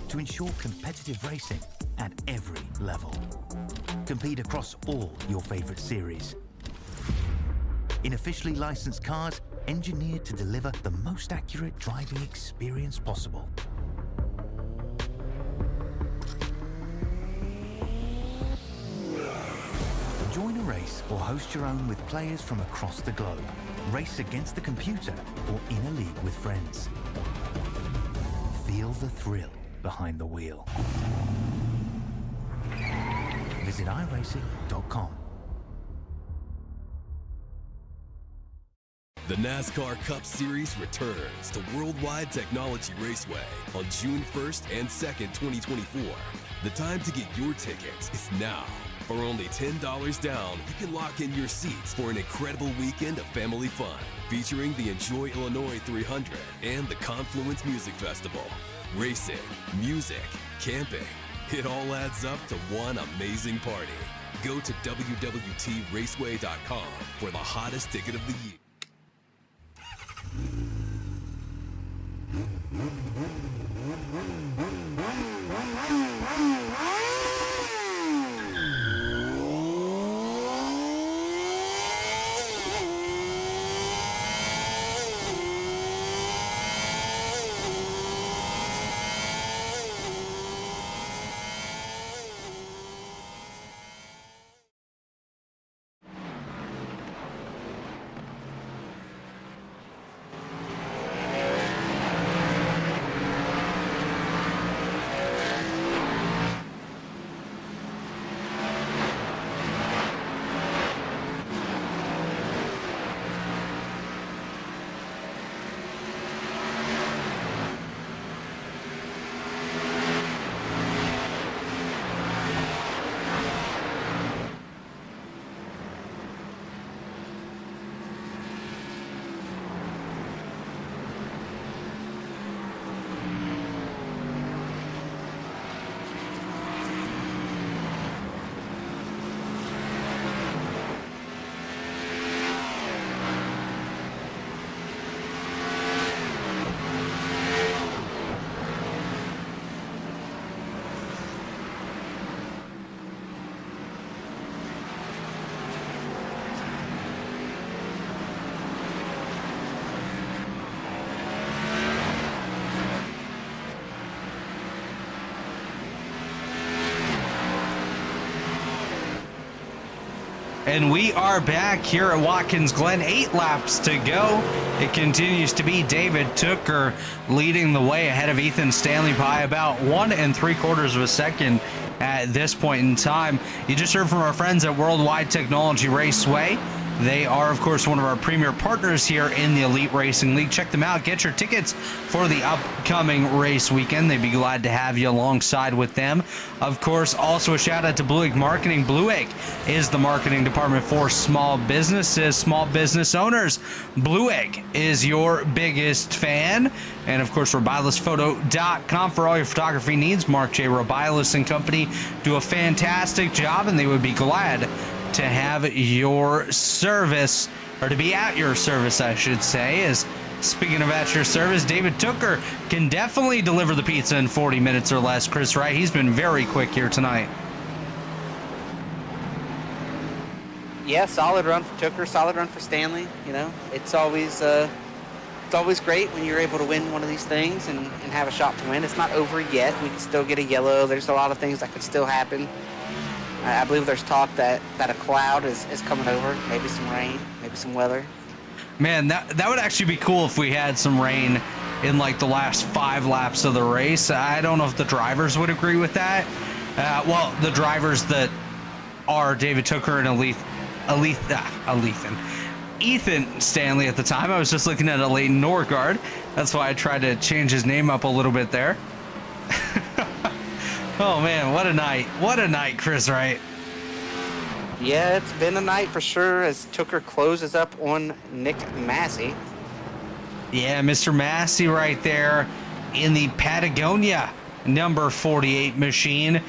to ensure competitive racing at every level. Compete across all your favorite series in officially licensed cars engineered to deliver the most accurate driving experience possible. Join a race or host your own with players from across the globe. Race against the computer or in a league with friends. Feel the thrill behind the wheel. Visit iRacing.com. The NASCAR Cup Series returns to Worldwide Technology Raceway on June 1st and 2nd, 2024. The time to get your tickets is now. For only $10 down, you can lock in your seats for an incredible weekend of family fun, featuring the Enjoy Illinois 300 and the Confluence Music Festival. Racing, music, camping, it all adds up to one amazing party. Go to www.raceway.com for the hottest ticket of the year. And we are back here at Watkins Glen. 8 laps to go. It continues to be David Tooker leading the way ahead of Ethan Stanley by about 1 3/4 seconds at this point in time. You just heard from our friends at Worldwide Technology Raceway. They are, of course, one of our premier partners here in the Elite Racing League. Check them out. Get your tickets for the upcoming race weekend. They'd be glad to have you alongside with them. Of course, also a shout out to Blue Egg Marketing. Blue Egg is the marketing department for small businesses, small business owners. Blue Egg is your biggest fan. And of course, RebilasPhoto.com for all your photography needs. Mark J. Rebilas and company do a fantastic job, and they would be glad to have your service, or to be at your service, I should say. As speaking of at your service, David Tooker can definitely deliver the pizza in 40 minutes or less, Chris, right? He's been very quick here tonight. Yeah, solid run for Tooker, solid run for Stanley. You know, it's always great when you're able to win one of these things and have a shot to win. It's not over yet. We can still get a yellow. There's a lot of things that could still happen. I believe there's talk that a cloud is coming over, maybe some rain, maybe some weather. Man, that would actually be cool if we had some rain in like the last 5 laps of the race. I don't know if the drivers would agree with that. Well, the drivers that are David Tooker and Ethan Stanley at the time. I was just looking at a Leighton Norgard. That's why I tried to change his name up a little bit there. Oh man, what a night. What a night, Chris, right? Yeah, it's been a night for sure as Tooker closes up on Nick Massey. Yeah, Mr. Massey right there in the Patagonia number 48 machine,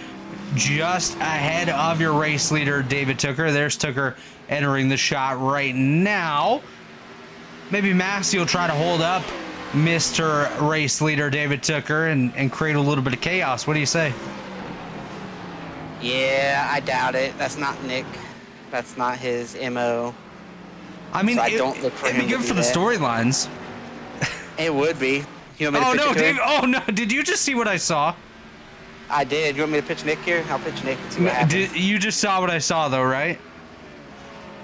just ahead of your race leader, David Tooker. There's Tooker entering the shot right now. Maybe Massey will try to hold up Mr. Race Leader David Tooker and create a little bit of chaos. What do you say? Yeah, I doubt it. That's not Nick. That's not his MO. I mean, so I don't look for it'd him be good to for do the that. storylines. It would be. You want me to Oh pitch no, it to Dave! him? Oh no! Did you just see what I saw? I did. You want me to pitch Nick here? I'll pitch Nick and see what happens. You just saw what I saw, though, right?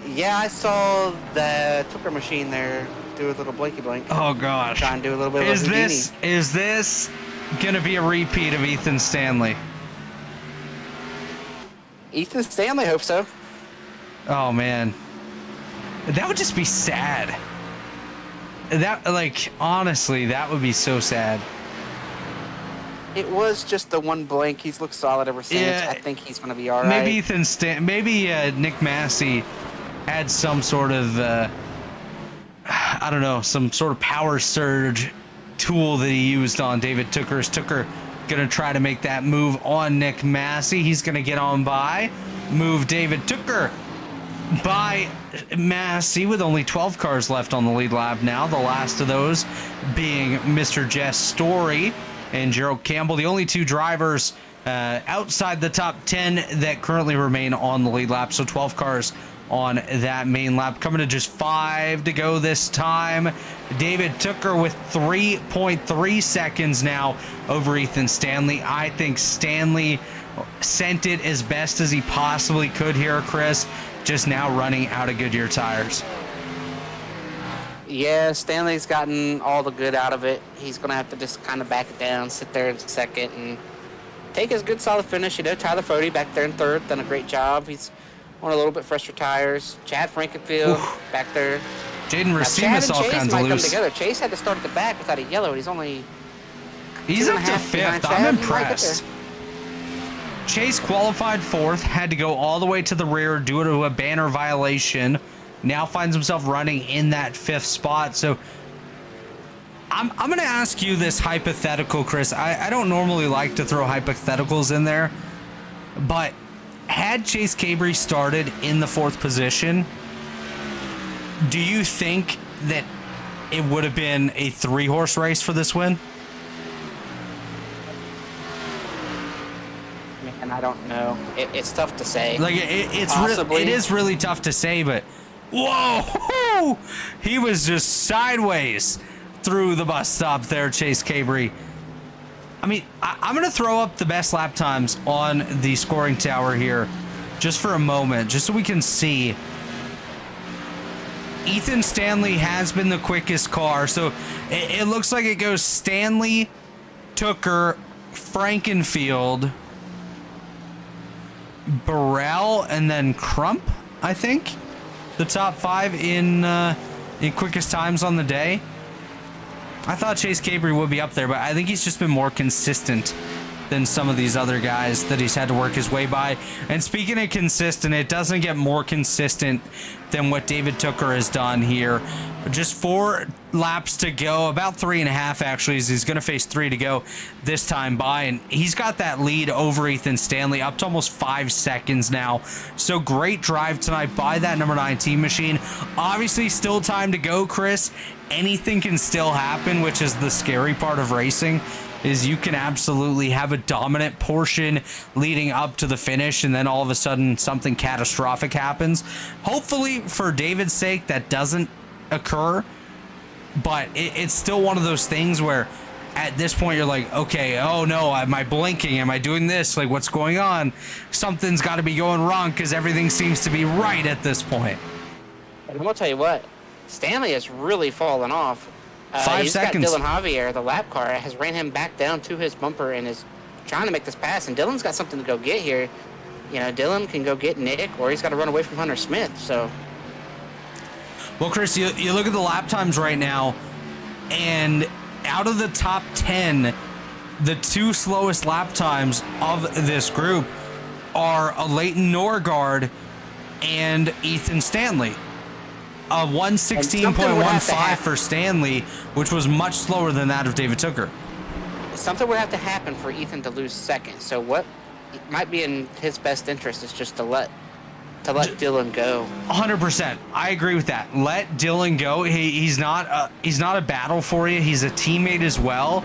Yeah, I saw the Tooker machine there do a little blinky blink. Oh gosh! Try and do a little bit of Is a Houdini. this gonna be a repeat of Ethan Stanley? Ethan Stanley, hope so. Oh man, that would just be sad. That, like, honestly, that would be so sad. It was just the one blink. He's looked solid ever since. Yeah, I think he's gonna be all right. Maybe Nick Massey had some sort of I don't know, some sort of power surge tool that he used on David Tooker. Is Tooker gonna try to make that move on Nick Massey? He's gonna get on by, move David Tooker by Massey with only 12 cars left on the lead lap now. The last of those being Mr. Jess Story and Gerald Campbell, the only 2 drivers outside the top 10 that currently remain on the lead lap. So 12 cars on that main lap. Coming to just 5 to go this time. David Tooker with 3.3 seconds now over Ethan Stanley. I think Stanley sent it as best as he possibly could here, Chris. Just now running out of Goodyear tires. Yeah, Stanley's gotten all the good out of it. He's going to have to just kind of back it down, sit there in second, and take his good solid finish. You know, Tyler Fody back there in third, done a great job. He's on a little bit fresher tires. Chad Frankenfield back there. Jaden Chad Racimus and all Chase kinds might of come loose. together. Chase had to start at the back without a yellow, and he's only He's up to 2.5 5th. behind I'm Chad. He might get impressed. there. Chase qualified 4th, had to go all the way to the rear due to a banner violation. Now finds himself running in that 5th spot. So I'm going to ask you this hypothetical, Chris. I don't normally like to throw hypotheticals in there, but had Chase Cabry started in the 4th position, do you think that it would have been a 3-horse race for this win? Man, I don't know. It's tough to say. Like it Possibly. is really tough to say, but whoa, he was just sideways through the bus stop there, Chase Cabry. I mean, I'm gonna throw up the best lap times on the scoring tower here, just for a moment, just so we can see. Ethan Stanley has been the quickest car, so it looks like it goes Stanley, Tooker, Frankenfield, Burrell, and then Crump, I think. the top 5 in quickest times on the day. I thought Chase Cabry would be up there, but I think he's just been more consistent than some of these other guys that he's had to work his way by. And speaking of consistent, it doesn't get more consistent than what David Tooker has done here. Just 4 laps to go, about 3.5 actually, as he's going to face 3 to go this time by, and he's got that lead over Ethan Stanley up to almost 5 seconds now. So great drive tonight by that number 19 machine. Obviously still time to go, Chris. Anything can still happen, which is the scary part of racing, is you can absolutely have a dominant portion leading up to the finish, and then all of a sudden something catastrophic happens. Hopefully for David's sake that doesn't occur, but it's still one of those things where at this point you're like, okay, oh no, am I blinking? Am I doing this? Like, what's going on? Something's got to be going wrong because everything seems to be right at this point. And I'm gonna tell you what, Stanley has really fallen off. 5 seconds. Got Dylan Javier, the lap car, has ran him back down to his bumper and is trying to make this pass. And Dylan's got something to go get here. You know, Dylan can go get Nick, or he's got to run away from Hunter Smith. So, well, Chris, you look at the lap times right now, and out of the top 10, the 2 slowest lap times of this group are a Leighton Norgard and Ethan Stanley. 1:16.15 for Stanley, which was much slower than that of David Tooker. Something would have to happen for Ethan to lose second. So what might be in his best interest is just to let Dylan go. 100%. I agree with that. Let Dylan go. He's not a battle for you. He's a teammate as well.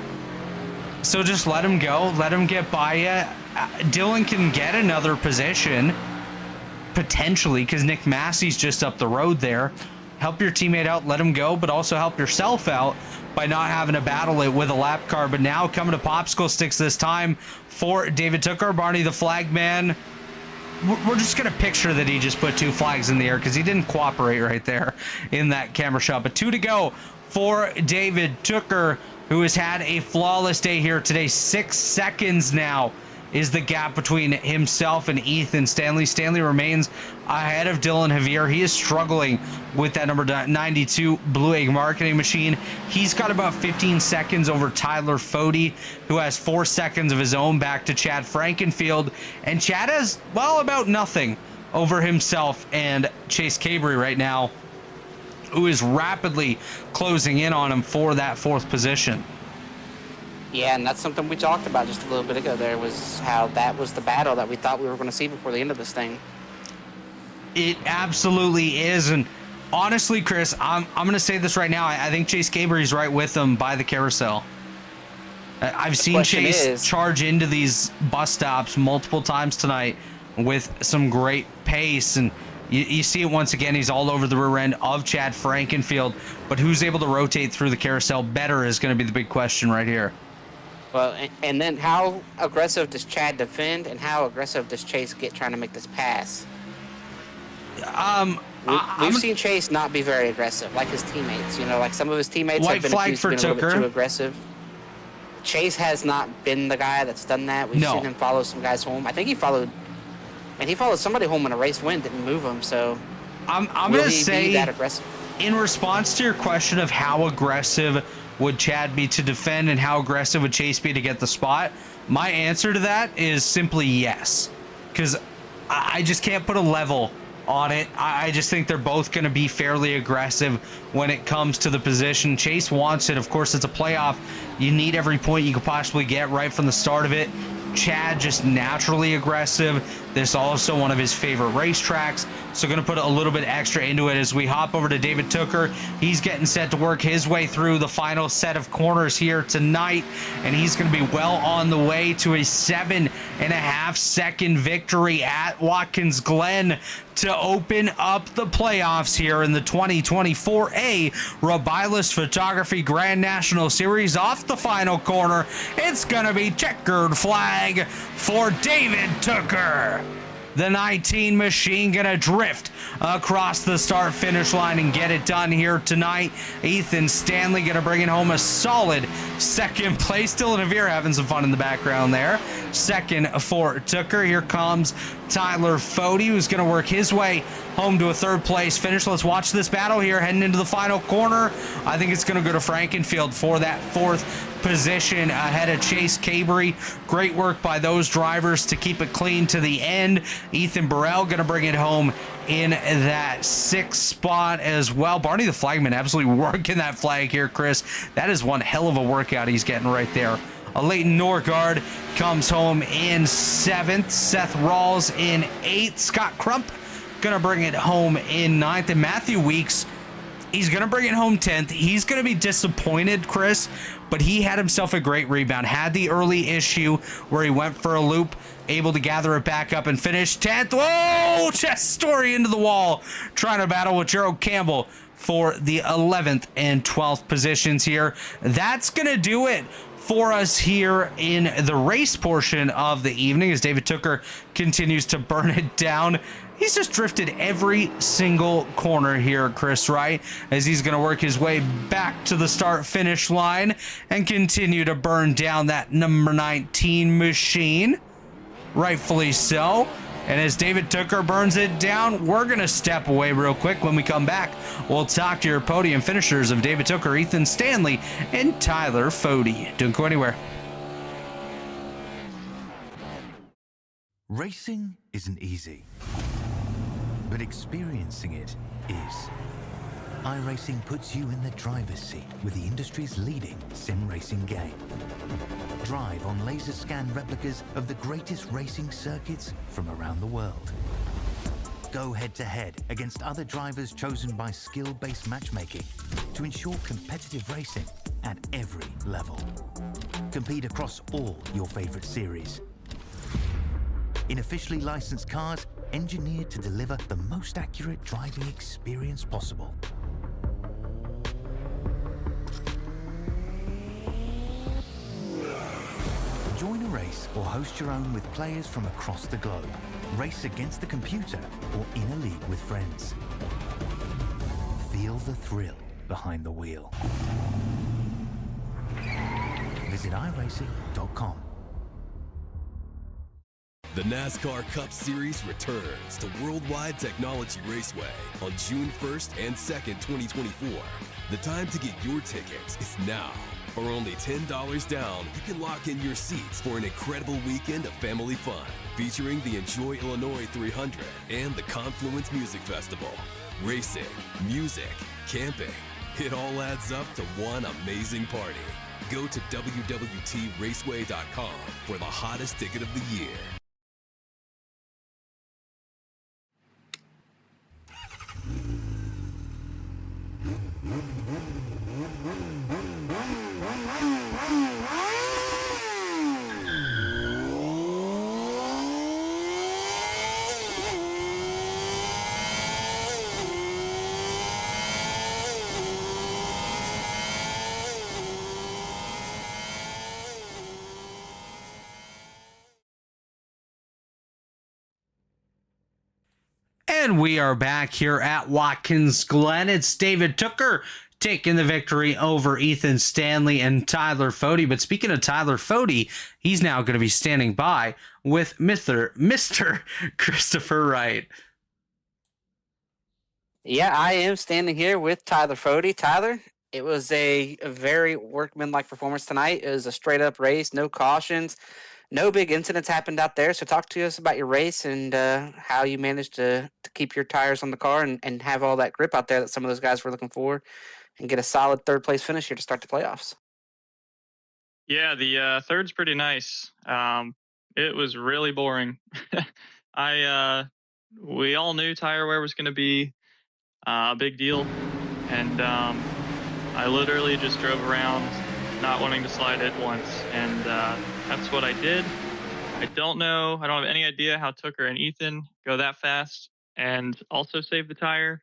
So just let him go. Let him get by you. Dylan can get another position potentially because Nick Massey's just up the road there. Help your teammate out, let him go, but also help yourself out by not having to battle it with a lap car. But now coming to popsicle sticks this time for David Tooker. Barney the flag man. We're just going to picture that he just put 2 flags in the air because he didn't cooperate right there in that camera shot. But 2 to go for David Tooker, who has had a flawless day here today. 6 seconds now is the gap between himself and Ethan Stanley. Stanley remains ahead of Dylan Javier. He is struggling with that number 92 Blue Egg marketing machine. He's got about 15 seconds over Tyler Fody, who has 4 seconds of his own back to Chad Frankenfield. And Chad has, well, about nothing over himself and Chase Cabry right now, who is rapidly closing in on him for that 4th position. Yeah, and that's something we talked about just a little bit ago there, was how that was the battle that we thought we were going to see before the end of this thing. It absolutely is. And honestly, Chris, I'm going to say this right now. I think Chase Cabry's right with him by the carousel. I've seen Chase charge into these bus stops multiple times tonight with some great pace. And you see it once again. He's all over the rear end of Chad Frankenfield. But who's able to rotate through the carousel better is going to be the big question right here. Well, and then how aggressive does Chad defend, and how aggressive does Chase get trying to make this pass? We've seen Chase not be very aggressive, like his teammates. You know, like some of his teammates have been accused of being a little bit too aggressive. Chase has not been the guy that's done that. We've seen him follow some guys home. I think he followed somebody home in a race win, didn't move him. So I'm going to say, that aggressive? In response to your question of how aggressive would Chad be to defend and how aggressive would Chase be to get the spot, my answer to that is simply yes, because I just can't put a level on it. I just think they're both going to be fairly aggressive when it comes to the position. Chase wants it. Of course, it's a playoff. You need every point you could possibly get right from the start of it. Chad just naturally aggressive. This is also one of his favorite racetracks, so going to put a little bit extra into it as we hop over to David Tooker. He's getting set to work his way through the final set of corners here tonight, and he's going to be well on the way to a 7.5 second victory at Watkins Glen to open up the playoffs here in the 2024A Rebilas Photography Grand National Series. Off the final corner, it's going to be checkered flag for David Tooker. The 19 machine gonna drift across the start finish line and get it done here tonight. Ethan Stanley gonna bring it home a solid 2nd place. Dylan Javier having some fun in the background there. 2nd for Tooker. Here comes Tyler Fode, who's going to work his way home to a third place finish. Let's watch this battle here heading into the final corner. I think it's going to go to Frankenfield for that fourth position ahead of Chase Cabery. Great work by those drivers to keep it clean to the end. Ethan Burrell going to bring it home in that sixth spot as well. Barney the Flagman absolutely working that flag here, Chris. That is one hell of a workout he's getting right there. Leighton Norgard comes home in seventh. Seth Rawls in eighth. Scott Crump gonna bring it home in ninth. And Matthew Weeks, he's gonna bring it home 10th. He's gonna be disappointed, Chris, but he had himself a great rebound. Had the early issue where he went for a loop, able to gather it back up and finish 10th. Whoa! Chest story into the wall, trying to battle with Gerald Campbell for the 11th and 12th positions here. That's gonna do it for us here in the race portion of the evening as David Tooker continues to burn it down. He's just drifted every single corner here, Chris, right? As he's going to work his way back to the start-finish line and continue to burn down that number 19 machine. Rightfully so. And as David Tooker burns it down, we're going to step away real quick. When we come back, we'll talk to your podium finishers of David Tooker, Ethan Stanley, and Tyler Fode. Don't go anywhere. Racing isn't easy, but experiencing it is. iRacing puts you in the driver's seat with the industry's leading sim racing game. Drive on laser scan replicas of the greatest racing circuits from around the world. Go head-to-head against other drivers chosen by skill-based matchmaking to ensure competitive racing at every level. Compete across all your favorite series. In officially licensed cars, engineered to deliver the most accurate driving experience possible. Join a race or host your own with players from across the globe. Race against the computer or in a league with friends. Feel the thrill behind the wheel. Visit iRacing.com. The NASCAR Cup Series returns to Worldwide Technology Raceway on June 1st and 2nd, 2024. The time to get your tickets is now. For only $10 down, you can lock in your seats for an incredible weekend of family fun, featuring the Enjoy Illinois 300 and the Confluence Music Festival. Racing, music, camping, it all adds up to one amazing party. Go to www.raceway.com for the hottest ticket of the year. And we are back here at Watkins Glen. It's David Tooker taking the victory over Ethan Stanley and Tyler Fode. But speaking of Tyler Fode, he's now going to be standing by with Mr. Christopher Wright. Yeah, I am standing here with Tyler Fode. Tyler, it was a very workmanlike performance tonight. It was a straight-up race, no cautions. No big incidents happened out there. So talk to us about your race and how you managed to keep your tires on the car and have all that grip out there that some of those guys were looking for and get a solid third place finish here to start the playoffs. Yeah, the third's pretty nice. It was really boring. We all knew tire wear was going to be a big deal. And I literally just drove around not wanting to slide it once. And that's what I did. I don't have any idea how Tooker and Ethan go that fast and also save the tire.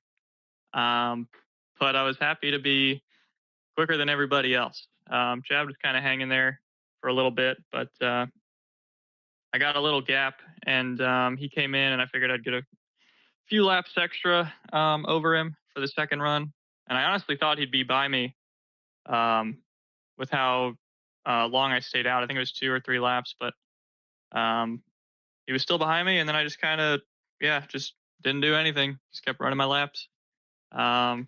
But I was happy to be quicker than everybody else. Chad was kind of hanging there for a little bit, but I got a little gap and he came in and I figured I'd get a few laps extra over him for the second run. And I honestly thought he'd be by me with how long I stayed out. I think it was 2 or 3 laps, but he was still behind me, and then I just kind of, just didn't do anything. Just kept running my laps. And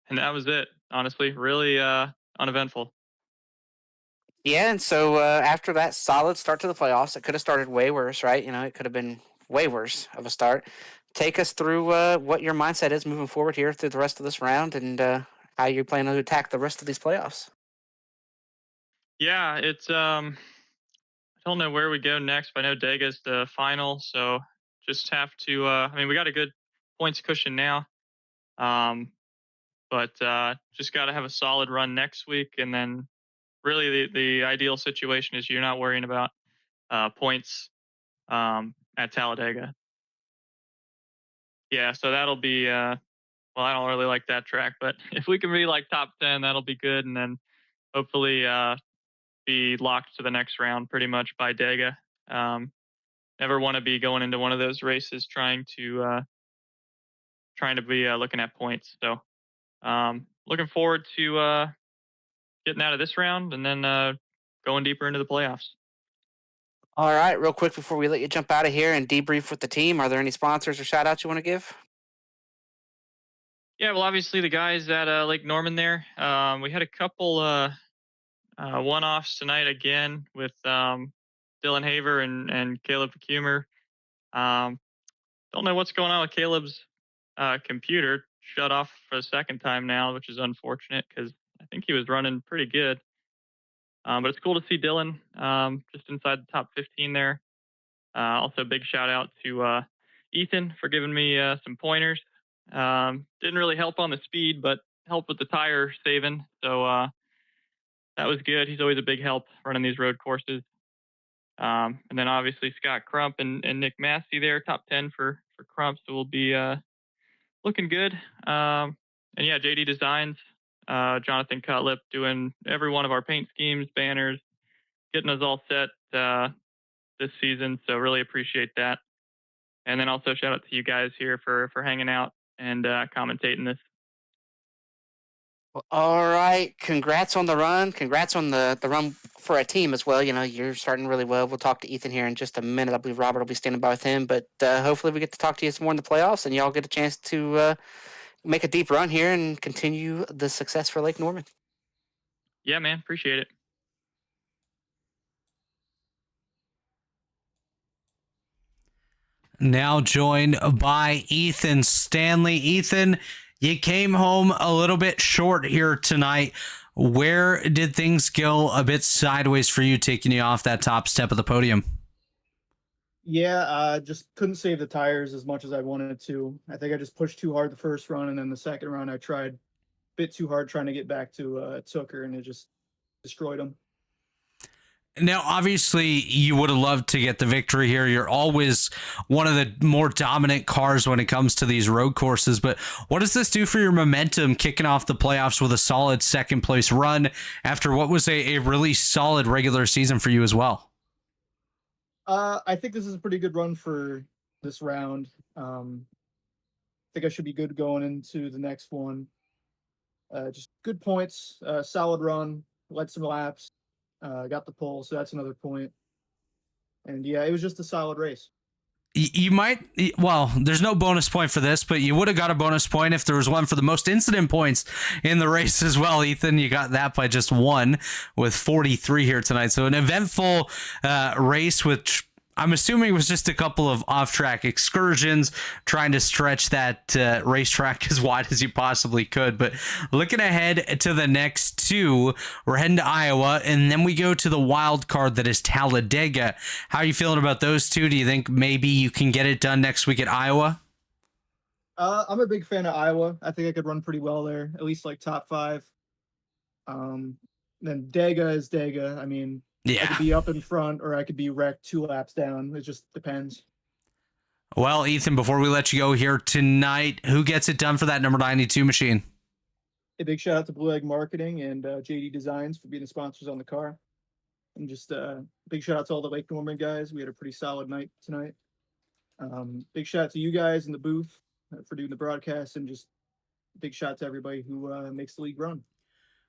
that was it. Honestly, really uneventful. Yeah, and so after that solid start to the playoffs, it could have started way worse, right? It could have been way worse of a start. Take us through what your mindset is moving forward here through the rest of this round, and how you plan to attack the rest of these playoffs. Yeah, it's I don't know where we go next, but I know Dega's the final, so just have to. I mean, we got a good points cushion now, um, but just got to have a solid run next week, and then really the ideal situation is you're not worrying about points at Talladega. Yeah, so that'll be. Well, I don't really like that track, but if we can be like top 10, that'll be good, and then hopefully be locked to the next round pretty much by Dega. Never want to be going into one of those races trying to be looking at points. So looking forward to getting out of this round and then going deeper into the playoffs. All right, real quick before we let you jump out of here and debrief with the team, are there any sponsors or shout outs you want to give? Yeah, well, obviously the guys at Lake Norman there. We had a couple one-offs tonight again with Dylan Haver and Caleb Kumer. Don't know what's going on with Caleb's computer. Shut off for the second time now, which is unfortunate because I think he was running pretty good. But it's cool to see Dylan just inside the top 15 there. Also, big shout out to Ethan for giving me some pointers. Didn't really help on the speed, but helped with the tire saving. So that was good. He's always a big help running these road courses. And then obviously Scott Crump and Nick Massey there, top 10 for Crump. So we'll be looking good. And yeah, JD Designs, Jonathan Cutlip doing every one of our paint schemes, banners, getting us all set this season. So really appreciate that. And then also shout out to you guys here for hanging out and commentating this. Well, all right, congrats on the run. Congrats on the run for a team as well. You're starting really well. We'll talk to Ethan here in just a minute. I believe Robert will be standing by with him, but hopefully we get to talk to you some more in the playoffs and y'all get a chance to make a deep run here and continue the success for Lake Norman. Yeah, man. Appreciate it. Now joined by Ethan Stanley. Ethan, you came home a little bit short here tonight. Where did things go a bit sideways for you, taking you off that top step of the podium? Yeah, just couldn't save the tires as much as I wanted to. I think I just pushed too hard the first run, and then the second run I tried a bit too hard trying to get back to Tooker, and it just destroyed them. Now, obviously, you would have loved to get the victory here. You're always one of the more dominant cars when it comes to these road courses. But what does this do for your momentum kicking off the playoffs with a solid second place run after what was a really solid regular season for you as well? I think this is a pretty good run for this round. I think I should be good going into the next one. Just good points, solid run, led some laps. Got the pole, so that's another point. And yeah, it was just a solid race. You might, well, there's no bonus point for this, but you would have got a bonus point if there was one for the most incident points in the race as well, Ethan. You got that by just one with 43 here tonight. So an eventful race, which I'm assuming was just a couple of off-track excursions, trying to stretch that racetrack as wide as you possibly could. But looking ahead to the next two, we're heading to Iowa, and then we go to the wild card that is Talladega. How are you feeling about those two? Do you think maybe you can get it done next week at Iowa? I'm a big fan of Iowa. I think I could run pretty well there, at least like top 5. Then Dega is Dega. I mean, yeah, I could be up in front or I could be wrecked 2 laps down. It just depends. Well, Ethan, before we let you go here tonight, who gets it done for that number 92 machine? A big shout out to Blue Egg Marketing and JD Designs for being the sponsors on the car. And just big shout out to all the Lake Norman guys. We had a pretty solid night tonight. Big shout out to you guys in the booth for doing the broadcast, and just big shout out to everybody who makes the league run.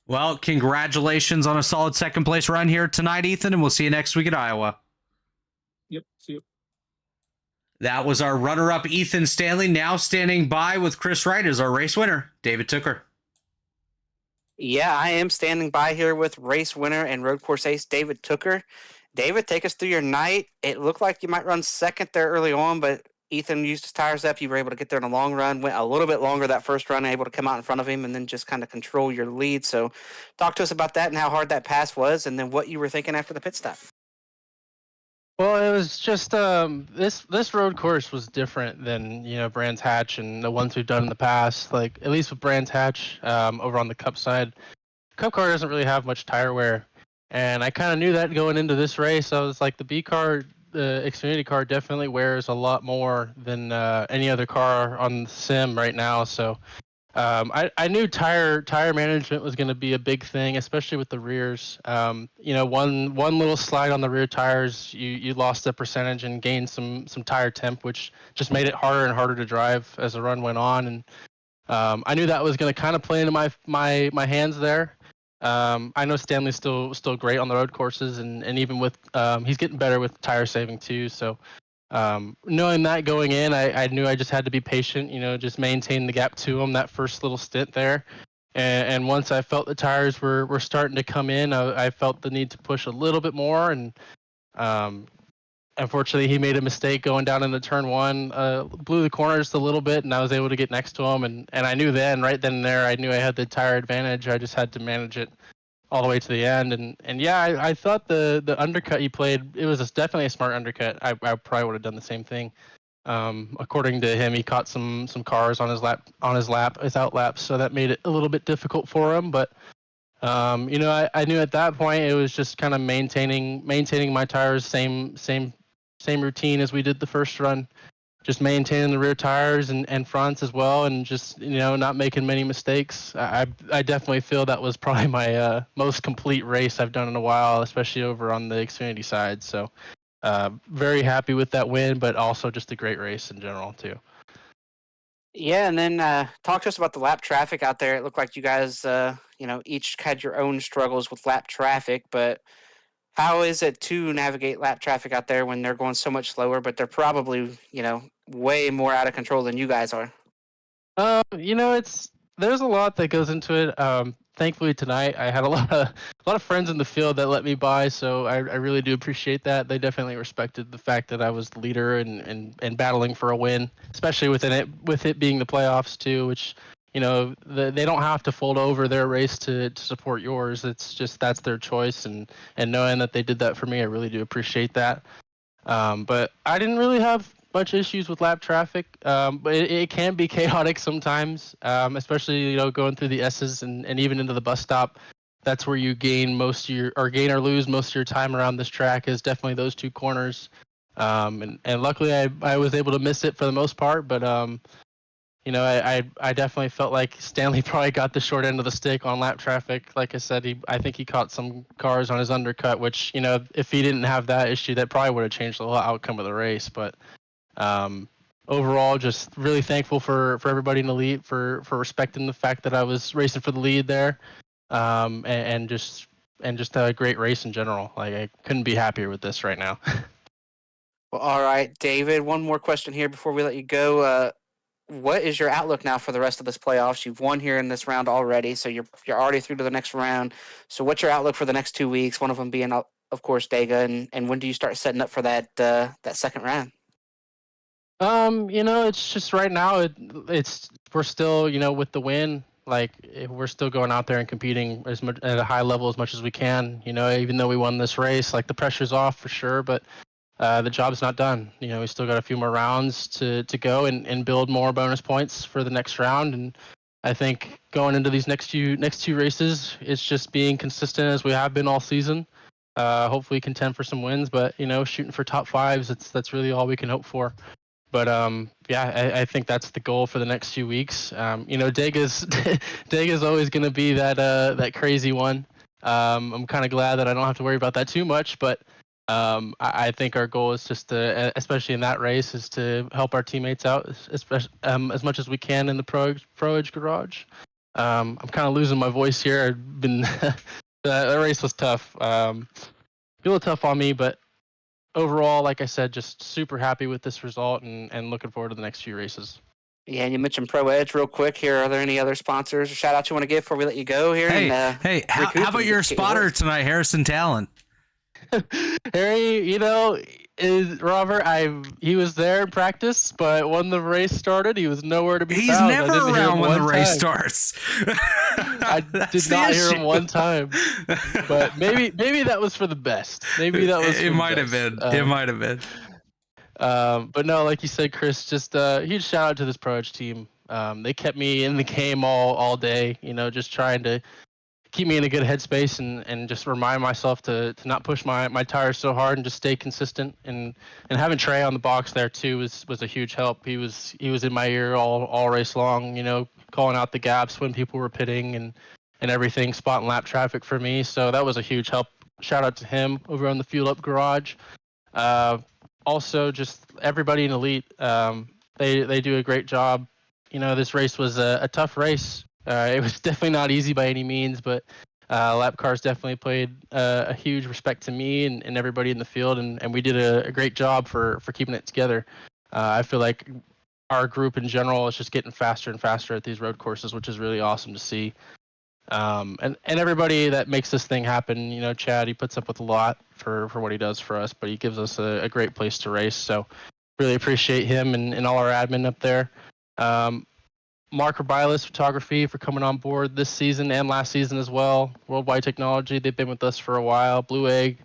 Well, congratulations on a solid second place run here tonight, Ethan, and we'll see you next week at Iowa. Yep, see you. That was our runner-up, Ethan Stanley. Now standing by with Chris Wright as our race winner, David Tooker. Yeah, I am standing by here with race winner and road course ace David Tooker. David, take us through your night. It looked like you might run second there early on, but Ethan used his tires up. You were able to get there in a long run, went a little bit longer that first run, able to come out in front of him and then just kind of control your lead. So talk to us about that and how hard that pass was and then what you were thinking after the pit stop. Well, it was just this road course was different than Brands Hatch and the ones we've done in the past. Like at least with Brands Hatch, over on the Cup side, Cup car doesn't really have much tire wear, and I kind of knew that going into this race. I was like, the B car, the Xfinity car, definitely wears a lot more than any other car on the sim right now. So I knew tire management was going to be a big thing, especially with the rears. One little slide on the rear tires, you lost a percentage and gained some tire temp, which just made it harder and harder to drive as the run went on. And I knew that was going to kind of play into my hands there. I know Stanley's still great on the road courses, and even with he's getting better with tire saving too. So knowing that going in, I knew I just had to be patient, just maintain the gap to him that first little stint there. And once I felt the tires were starting to come in, I felt the need to push a little bit more. And unfortunately, he made a mistake going down into turn one, blew the corner just a little bit, and I was able to get next to him. And I knew right then and there, I knew I had the tire advantage. I just had to manage it all the way to the end. And yeah, I thought the undercut he played, it was definitely a smart undercut. I probably would have done the same thing. According to him, he caught some cars on his out laps, so that made it a little bit difficult for him. But I knew at that point it was just kind of maintaining my tires, same routine as we did the first run. Just maintaining the rear tires and fronts as well, and just not making many mistakes. I definitely feel that was probably my most complete race I've done in a while, especially over on the Xfinity side. So very happy with that win, but also just a great race in general too. Yeah, and then talk to us about the lap traffic out there. It looked like you guys, each had your own struggles with lap traffic, but how is it to navigate lap traffic out there when they're going so much slower, but they're probably, way more out of control than you guys are? There's a lot that goes into it. Thankfully tonight I had a lot of friends in the field that let me by, so I really do appreciate that. They definitely respected the fact that I was the leader and battling for a win, especially with it being the playoffs too, which they don't have to fold over their race to support yours. It's just that's their choice, and knowing that they did that for me, I really do appreciate that. But I didn't really have much issues with lap traffic, but it can be chaotic sometimes, especially going through the S's and even into the bus stop. That's where you gain gain or lose most of your time around this track, is definitely those two corners. And luckily I was able to miss it for the most part, but I definitely felt like Stanley probably got the short end of the stick on lap traffic. Like I said, I think he caught some cars on his undercut, which, if he didn't have that issue, that probably would have changed the whole outcome of the race. But overall, just really thankful for everybody in the lead for respecting the fact that I was racing for the lead there, and just a great race in general. Like, I couldn't be happier with this right now. Well, all right, David, one more question here before we let you go. What is your outlook now for the rest of this playoffs? You've won here in this round already, so you're already through to the next round. So what's your outlook for the next 2 weeks? One of them being, of course, Dega, and when do you start setting up for that second round? It's just right now we're still, with the win, like we're still going out there and competing as much at a high level as much as we can. Even though we won this race, like the pressure's off for sure, but the job's not done. We still got a few more rounds to go and build more bonus points for the next round. And I think going into these next two races, it's just being consistent as we have been all season. Hopefully contend for some wins, but shooting for top fives, that's really all we can hope for. But I think that's the goal for the next few weeks. Dega's always going to be that crazy one. I'm kind of glad that I don't have to worry about that too much, but I think our goal is just to, especially in that race, is to help our teammates out, especially as much as we can in the Pro Edge Garage. I'm kind of losing my voice here. I've been that race was tough. A little tough on me, but overall, like I said, just super happy with this result and looking forward to the next few races. Yeah, and you mentioned Pro Edge real quick here. Are there any other sponsors or shout outs you want to give before we let you go here? Hey, and, how recoup about and your get spotter yours? tonight, Harrison Talon? Harry, is Robert. He was there in practice, but when the race started, he was nowhere to be He's found. never I didn't hear around him when the one race time. starts. I That's did the not hear him issue. one time. But maybe that was for the best. Maybe that was. It might have been. It might have been. But no, like you said, Chris, just a huge shout out to this Pro Edge team. They kept me in the game all day. Just trying to keep me in a good headspace and just remind myself to not push my tires so hard and just stay consistent. And having Trey on the box there too was a huge help. He was in my ear all race long, calling out the gaps when people were pitting and everything, spotting lap traffic for me. So that was a huge help. Shout out to him over on the Fuel Up Garage. Also just everybody in Elite, they do a great job. This race was a tough race. It was definitely not easy by any means, but lap cars definitely played a huge respect to me and everybody in the field, and we did a great job for keeping it together. I feel like our group in general is just getting faster and faster at these road courses, which is really awesome to see. And everybody that makes this thing happen, Chad, he puts up with a lot for what he does for us, but he gives us a great place to race. So really appreciate him and all our admin up there. Mark Rebilas Photography for coming on board this season and last season as well. Worldwide Technology, they've been with us for a while. Blue Egg,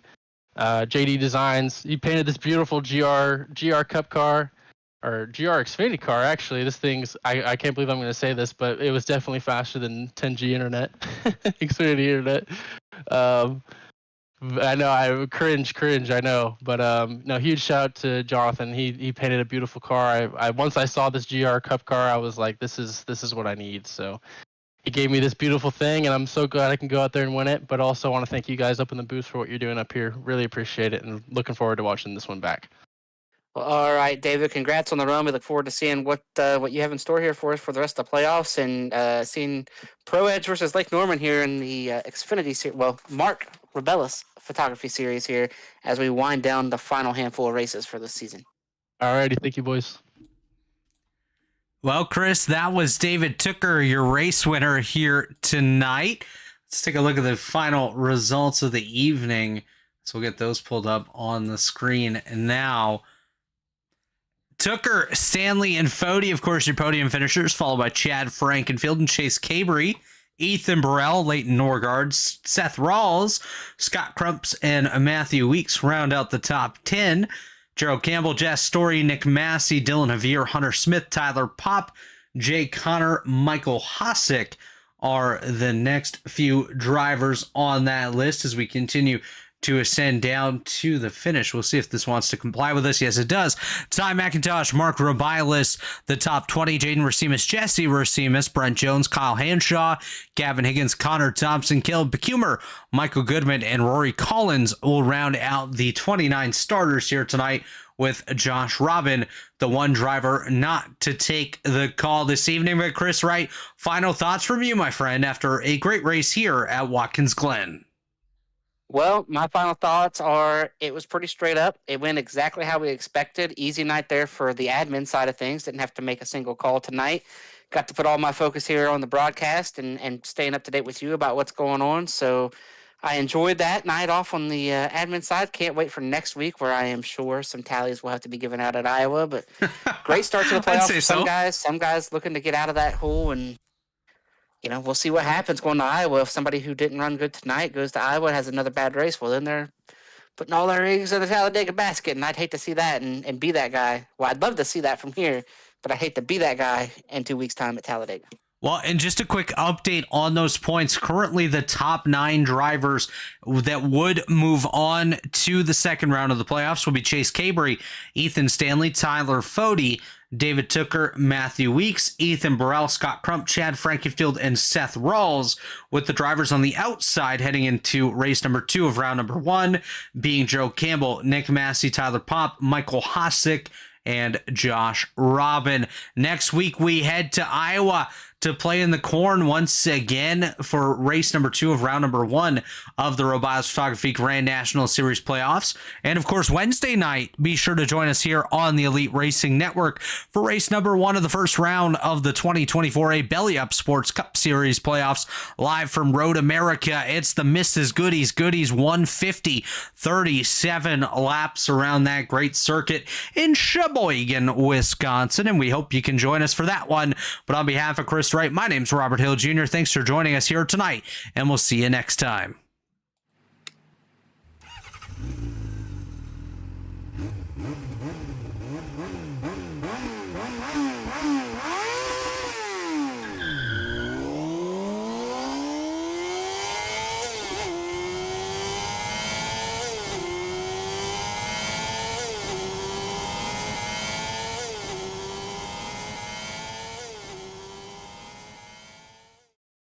JD Designs. You painted this beautiful GR Cup car, or GR Xfinity car, actually. This thing's, I can't believe I'm going to say this, but it was definitely faster than 10G Internet, Xfinity Internet. I know, I cringe, I know. But no, huge shout out to Jonathan. He painted a beautiful car. I once I saw this GR Cup car, I was like, this is what I need. So he gave me this beautiful thing, and I'm so glad I can go out there and win it. But also want to thank you guys up in the booth for what you're doing up here. Really appreciate it, and looking forward to watching this one back. Well, all right, David. Congrats on the run. We look forward to seeing what you have in store here for us for the rest of the playoffs and seeing Pro Edge versus Lake Norman here in the Xfinity series. Well, Mark Rebilas Photography Series here as we wind down the final handful of races for this season. All righty, thank you, boys. Well, Chris, that was David Tooker, your race winner here tonight. Let's take a look at the final results of the evening. So we'll get those pulled up on the screen now. Tooker, Stanley, and Fody, of course, your podium finishers, followed by Chad Frankenfield and Chase Cabry, Ethan Burrell, Leighton Norgard, Seth Rawls, Scott Crumps, and Matthew Weeks round out the top 10. Gerald Campbell, Jess Story, Nick Massey, Dylan Javier, Hunter Smith, Tyler Pop, Jay Connor, Michael Hosick are the next few drivers on that list as we continue to ascend down to the finish. We'll see if this wants to comply with us. Yes, it does. Ty McIntosh, Mark Rebilas, the top 20, Jaden Racimus, Jesse Racimus, Brent Jones, Kyle Hanshaw, Gavin Higgins, Connor Thompson, Caleb Becumer, Michael Goodman, and Rory Collins will round out the 29 starters here tonight, with Josh Robin, the one driver not to take the call this evening. But Chris Wright, final thoughts from you, my friend, after a great race here at Watkins Glen. Well, my final thoughts are it was pretty straight up. It went exactly how we expected. Easy night there for the admin side of things. Didn't have to make a single call tonight. Got to put all my focus here on the broadcast and staying up to date with you about what's going on. So I enjoyed that night off on the admin side. Can't wait for next week where I am sure some tallies will have to be given out at Iowa. But great start to the playoffs for some guys. Some guys looking to get out of that hole and we'll see what happens going to Iowa. If somebody who didn't run good tonight goes to Iowa and has another bad race, well, then they're putting all their eggs in the Talladega basket, and I'd hate to see that and be that guy. Well, I'd love to see that from here, but I'd hate to be that guy in 2 weeks' time at Talladega. Well, and just a quick update on those points. Currently, the top 9 drivers that would move on to the second round of the playoffs will be Chase Cabry, Ethan Stanley, Tyler Fody, David Tooker, Matthew Weeks, Ethan Burrell, Scott Crump, Chad Frankenfield, and Seth Rawls, with the drivers on the outside heading into race number 2 of round number 1 being Joe Campbell, Nick Massey, Tyler Pop, Michael Hosick, and Josh Robin. Next week, we head to Iowa to play in the corn once again for race number 2 of round number 1 of the Rebilas Photography Grand National Series playoffs. And of course, Wednesday night, be sure to join us here on the Elite Racing Network for race number 1 of the first round of the 2024A Belly Up Sports Cup Series playoffs, live from Road America. It's the Mrs. Goodies 150, 37 laps around that great circuit in Sheboygan, Wisconsin, and we hope you can join us for that one. But on behalf of Chris Wright, my name's Robert Hill Jr. Thanks for joining us here tonight, and we'll see you next time.